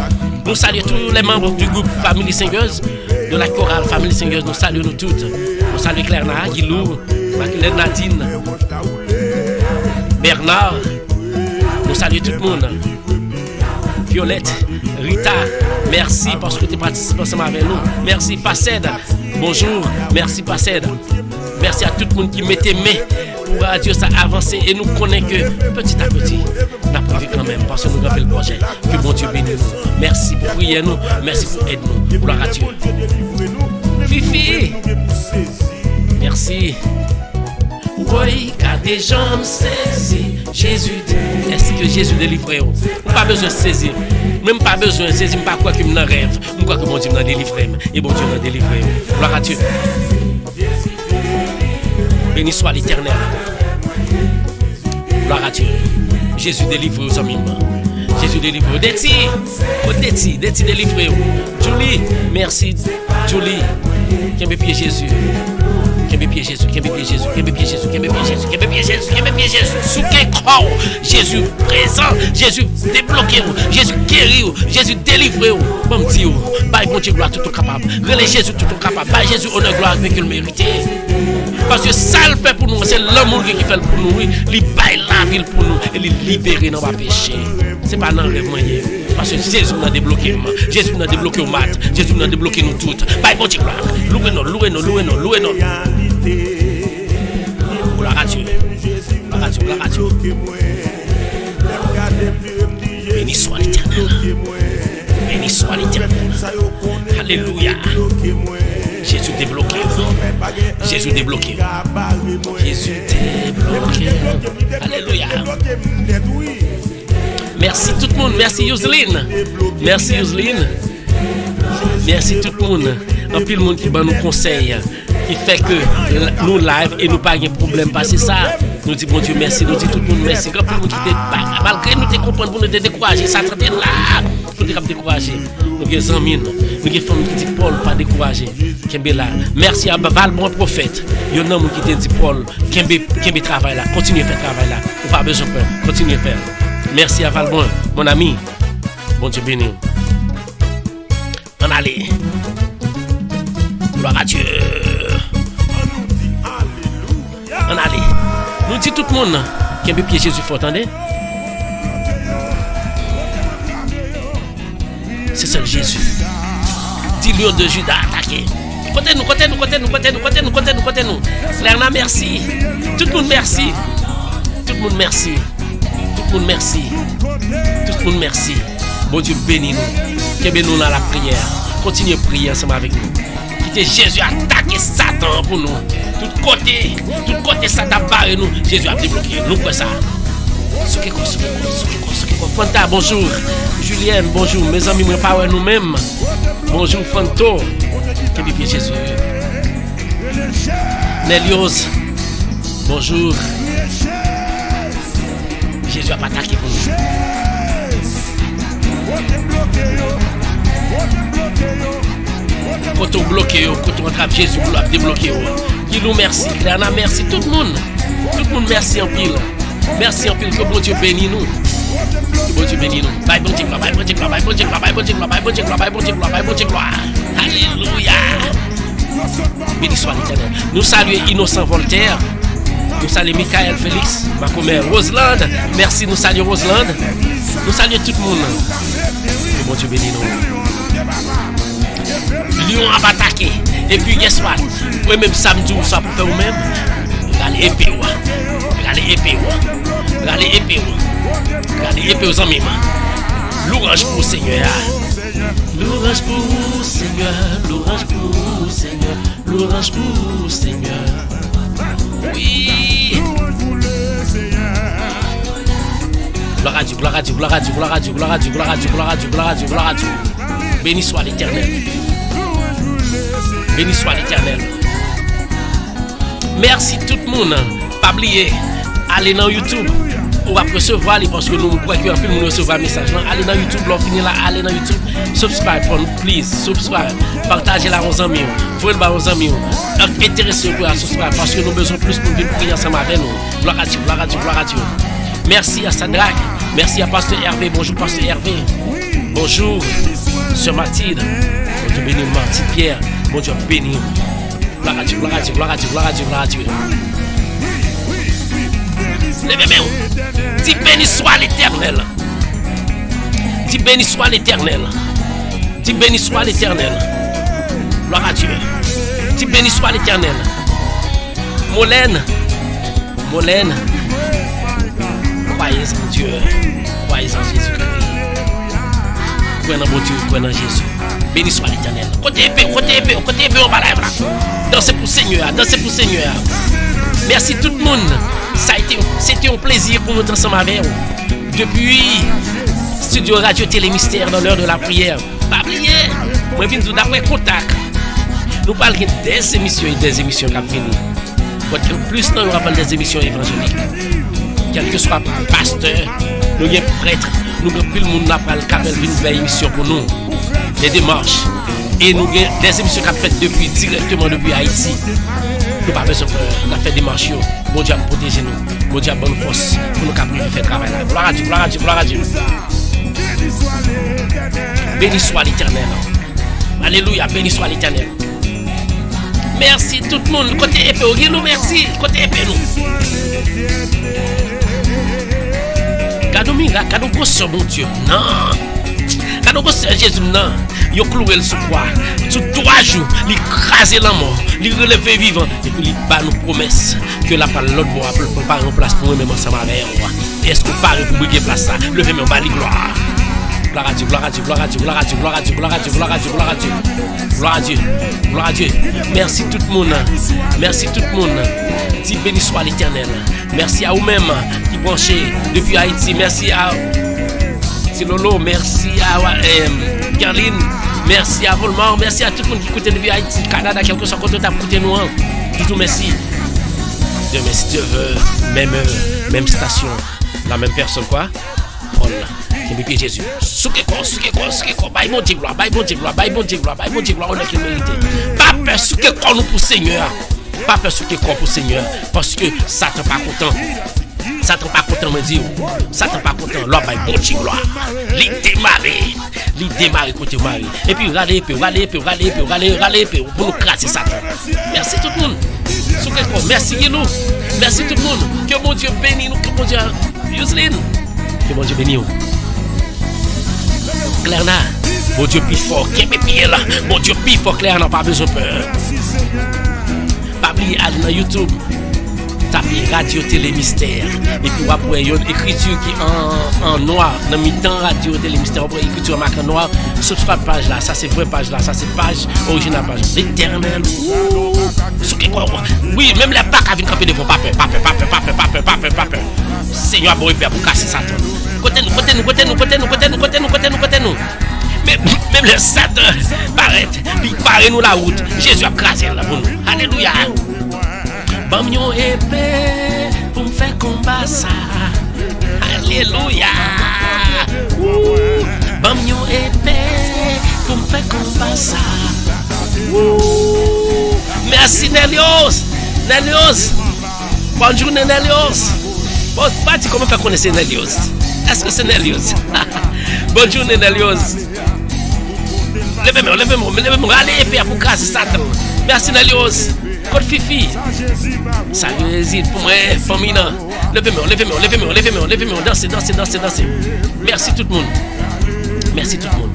Nous saluons tous les membres du groupe Famille Singeuse, de la chorale Famille Singeuse, nous saluons nous toutes. Nous saluons Claire Naha, Guilou, Maquilène Nadine, Bernard, nous saluons tout le monde. Violette, Rita, merci parce que tu participes ensemble avec nous. Merci Passed, bonjour, merci Passed. Merci à tout le monde qui mettait main pour Radio ça avancer et nous connaît que petit à petit, on a privé quand même parce que nous avons fait le projet. Que bon Dieu bénisse nous. Merci pour prier nous, merci pour aider nous. Gloire à Dieu. Fifi, merci. Oui, car des gens saisissent Jésus. Est-ce que Jésus délivre? Pas besoin de saisir. Même pas besoin de saisir. Pas quoi que je rêve. Je crois que mon Dieu m'a délivré. Et bon Dieu m'a délivré. Gloire à Dieu. Béni soit l'Éternel. Gloire à Dieu. Jésus délivre aux amis. Jésus délivre. Deti délivre. Julie, merci. Julie, qui aime pied Jésus. Qui pied Jésus, qui pied Jésus, qui pied Jésus, qui pied Jésus, qui pied Jésus, qui pied Jésus, sous quel corps, Jésus présent, Jésus débloqué, Jésus guéri, Jésus délivré, bon Dieu, bye bon Dieu gloire tout capable, relais Jésus tout capable, bye Jésus honneur gloire avec le mérité. Parce que ça le fait pour nous, c'est l'amour qui fait pour nous, il baille la ville pour nous et il libérer dans le péché. C'est pas dans le rêve moyen. Parce que Jésus nous a débloqué, Jésus nous a débloqué au mat, Jésus nous a débloqué nous toutes. Bye bon Dieu gloire, louez-nous. Gloire à Dieu. Gloire à Dieu. Béni soit l'Éternel. Béni soit l'Éternel. Alléluia. Jésus débloqué. Jésus débloqué. Jésus débloqué. Alléluia. Merci tout le monde. Merci Yuslin. Merci Yuslin. Merci tout le monde. En plus le monde qui nous conseille. Qui fait que nous live et nous pas de problème passer ça. Nous disons bon Dieu merci, nous disons tout le monde merci. Quand tout le monde qui malgré nous te comprendre pour nous te décourager, ça traite là. Nous te décourager. Nous avons amis, nous avons femmes qui disent Paul pas décourager. Kembe là. Merci à Valbon prophète. Il y a un homme qui te dit Paul, Kembe travail là, continuez à faire travail là. Vous pas besoin de peur, continuez à faire. Merci à Valbon, mon ami. Bon Dieu béni. On allait. Gloire à Dieu. On allait. Nous dit tout le monde qui a pied Jésus fort, attendez. C'est ça le Jésus. Dit lion de Judas attaqué. Côté nous. Lerna, merci. Tout le monde merci. Tout le monde merci. Bon Dieu bénis nous. Que bénis nous dans la prière. Continuez à prier ensemble avec nous. Quittez Jésus attaquer Satan pour nous. Tout côté Satan barre nous. Jésus a débloqué. Nous quoi ça. Fanta, bonjour. Julienne, bonjour. Mes amis, moi pas nous-mêmes. Bonjour Fanto. Que bien Jésus. Nelios. Bonjour. Jésus a pas attaqué pour nous. Quand on bloque, quand on attrape Jésus, vous l'avez débloqué. Qui nous merci. Cléana, merci. Tout le monde merci en pile. Merci en pile que bon Dieu bénisse nous. Bon Dieu bénisse nous. Bye bon Dieu gloire. Alléluia. Béni soit l'Éternel. Nous saluons Innocent Voltaire. Nous saluons Michael Félix, ma commère Roselande. Merci, nous saluons Roselande. Nous saluons tout le monde. Que bon Dieu bénisse nous. Lion a attaqué. Et puis, guess what? Oui, même samedi, ou ça pour faire vous-même. Regardez épée. Regardez épée aux amis. L'orange pour Seigneur. L'orange pour Seigneur. Oui. Gloire à Dieu. Béni soit l'Éternel. Merci tout le monde. Pas oublier, allez dans YouTube. On va recevoir parce que nous croyons qu'il y a un film recevoir message. Allez dans YouTube, l'on finit là, allez dans YouTube. Subscribe, please, subscribe. Partagez la aux amis. Vous le aux amis. Intéressez-vous à subscribe parce que nous avons besoin plus pour venir prier ensemble avec nous. Gloire à Dieu. Merci à Sadrach. Merci à Pasteur Hervé. Bonjour Pasteur Hervé. Bonjour Sœur Mathilde. Bon Dieu béni Martin Pierre. Bon Dieu béni. Gloire à Dieu. Levez-moi. Dis béni soit l'Éternel. Gloire à Dieu. Dis béni soit l'Éternel. Molène. Croyez en Dieu. Croyez en Jésus-Christ. Croyez en bon Dieu, croyez en Jésus. Béni soit l'Éternel. Côté épée, on va là. Dansez pour Seigneur. Merci tout le monde. C'était un plaisir pour nous ensemble avec vous. Depuis Studio Radio Télé Mystère dans l'heure de la prière. Pas oublier, moi je viens d'après contact. Nous parlons des émissions qui viennent. Plus nous rappelons des émissions évangéliques. Quel que soit pasteur, nous sommes prêtres, nous avons plus le monde n'a pas le cap de faire émission pour nous. Des démarches. Et nous avons des émissions qui sont faites directement depuis Haïti. Nous n'avons pas besoin de faire des marches. Bon Dieu a protégé nous. Bon Dieu a bonne force pour nous capables de faire le travail là. Gloire à Dieu. Béni soit l'Éternel. Alléluia, béni soit l'Éternel. Merci tout le monde. Côté épée, nous merci. Côté épée, nous. Cadeau gosse, mon Dieu. Non. Cadeau gosse, Jésus, non. Il a cloué le sous croix. Sous 3 jours, il écrase la mort. Il relève vivant. Et puis il bat nos promesses. Que la parole l'autre bois pour pas en place pour nous-mêmes ensemble avec moi. Est-ce qu'on parle pour briguer place ça? Levez-moi en bas, gloire. Gloire à Dieu. Merci tout le monde. Dis béni soit l'Éternel. Merci à vous-même qui branchez depuis Haïti. Merci à Lolo. Merci à Caroline. Merci à Volmar. Merci à tout le monde qui écoute depuis Haïti, Canada, quelque soit côté t'as écouté nous. Tout merci. Demain si Dieu veut, même station, la même personne quoi. On Qui Jésus. Souke quoi. Bye bon Dieu gloire. On a qu'il mérite. Pas peur souke quoi nous pour Seigneur. Pas peur souke quoi pour Seigneur. Parce que Satan pas content. Me dit. Satan pas content. L'homme bon Dieu gloire. Il démarre côté Marie. Et puis râler pour nous classer Satan. Merci tout le monde. Souke quoi. Merci nous. Merci tout le monde. Que mon Dieu bénisse nous. Que mon Dieu... Yuseline. Que mon Dieu bénisse nous. Clairna. Mon Dieu plus fort. Qu'est-ce que là? Mon Dieu plus fort. Clairna. Pas besoin de peur. Pas oublier aller dans YouTube. Tapez Radio Télé Mystère. Et puis, vous avez une écriture qui est en noir. Dans mi-temps, Radio Télé Mystère. Vous avez une écriture marquée en noir. Sur cette page là, ça c'est vraie page là. Ça c'est page originale, page éternelle. Oui, même les Pâques viennent camper devant. Pas peur. Seigneur, bon, Père, pour casser Satan. Côté nous. Même le Satan paraît. Puis, parez-nous la route. Jésus a crasé là pour nous. Alléluia. Bam yon épée pour me faire combat ça. Alléluia. Bam yon épée pour me faire combat ça. Merci Nelios. Bonne journée Nelios. Bon, pas dit comment faire connaître Nelios. Est-ce que c'est Nelios? Bonne journée Nelios. Levez-moi. Allez épée pour casser Satan. Merci Nelios. Code Fifi. Ça hésite pour moi, famille. Levez-moi. Dansez. Merci tout le monde.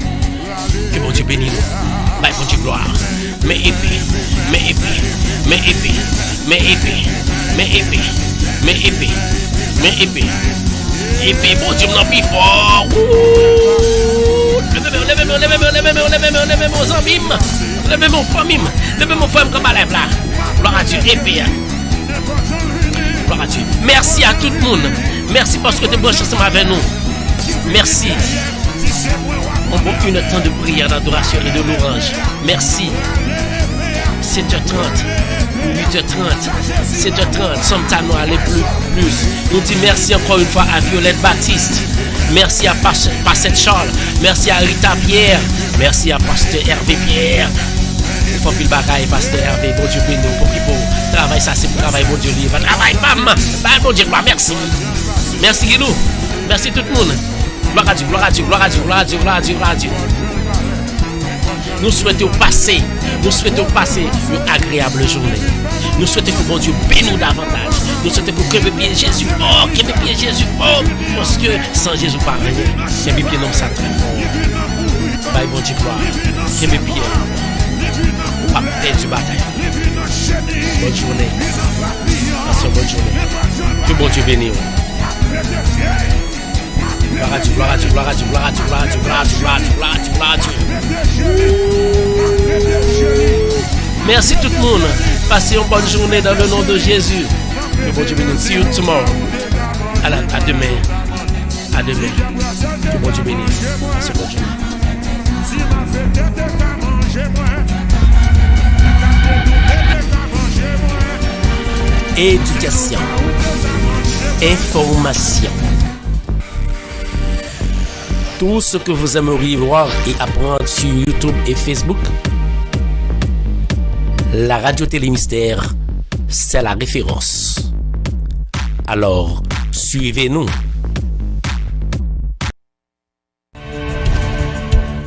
Que bon Dieu bénisse nous. Bye, bon Dieu gloire. Mais épée. Épée, bon Dieu, m'en plus fort. Levez-moi, zambim. Levez-moi, famille comme à lèvres là. Gloire à Dieu, épée. Gloire à Dieu. Merci à tout le monde. Merci parce que tu es branché ensemble avec nous. Merci. On prend une temps de prière, d'adoration et de louange. Merci. 7h30, 8h30, 7h30, sommes à nous aller plus. Nous disons merci encore une fois à Violette Baptiste. Merci à Pasteur Charles. Merci à Rita Pierre. Merci à Pasteur Hervé Pierre. Faut qu'il bagaille, Pasteur Hervé. Bon Dieu béni, bon beau. Travail, ça c'est pour travail, bon Dieu libre. Travail, bam. Bon Dieu, merci. Merci Guilou. Merci tout le monde. Gloire à Dieu. Nous souhaitons passer une agréable journée. Nous souhaitons que bon Dieu bénisse nous davantage. Nous souhaitons que le pied Jésus fort, parce que sans Jésus pas rien. Que le pied non ça très fort. Bye bon Dieu gloire. Que le pied pas perdre du bataille. Bonne journée. Bonne journée. Que bon Dieu bénisse. Gloire à Dieu. Merci tout le monde. Passez une bonne journée dans le nom de Jésus. Que bon Dieu bénisse. See you tomorrow. À demain. Que bon Dieu bénisse. C'est bonne journée. Éducation. Information. Tout ce que vous aimeriez voir et apprendre sur YouTube et Facebook, la Radio Télé Mystère, c'est la référence. Alors, suivez-nous.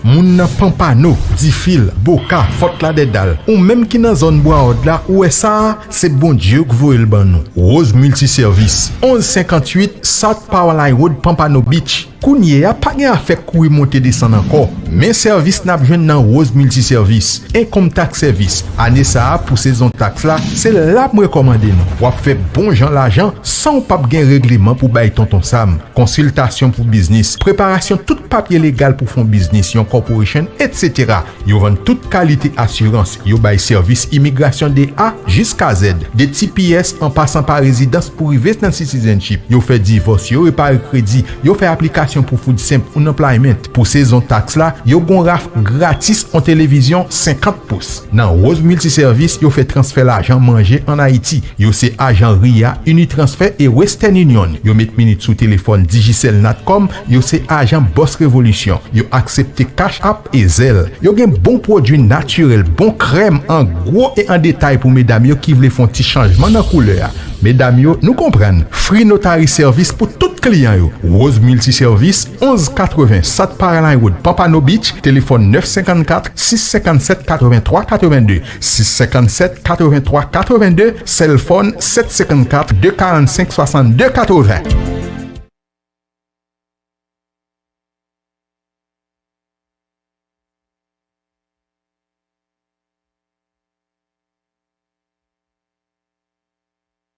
Moun nan Pampano, Difil, Boka, Fort la Dedal, ou même qui nan zone Bois-Haut là, où est ça, c'est bon Dieu que vous le ban nous. Rose Multiservice, 1158 South Powerline Road, Pampano Beach. Kounye a pas gen afek koui monter descendre encore, mais service n'a besoin dans Rose Multiservice, income tax service. Année ça pour saison taxe là, c'est là me recommander nous. Ou fait bon gens l'argent sans pas gen règlement pour bailler tonton Sam, consultation pour business, préparation tout papier légal pour fond business, yon corporation, etc. Yo vend toute qualité assurance, yo bail service immigration de A jusqu'à Z, des TPS en passant par résidence pour arriver dans citizenship. Yo fait divorce, yo réparer crédit, yo fait application pour food simple ou employment. Pour saison taxe là, yo gon raf gratis en télévision 50 pouces. Dans Rose Multiservice, yo fait transfert l'argent manger en Haïti. Yo c'est agent RIA, Unitransfer et Western Union. Yo met minute sous téléphone Digicel Natcom, yo c'est agent Boss Révolution. Yo accepte Cash App et Zelle. Yo gen bon produit naturel, bon crème en gros et en détail pour mesdames yo qui veulent faire un petit changement dans couleur. Mesdames yo, nous comprennent. Free Notary Service pour tout client yo. Rose Multiservice 1180 South Paraline Road, Pompano Beach, téléphone 954 657 83 82 657 83 82, cell phone 754 245 62 80.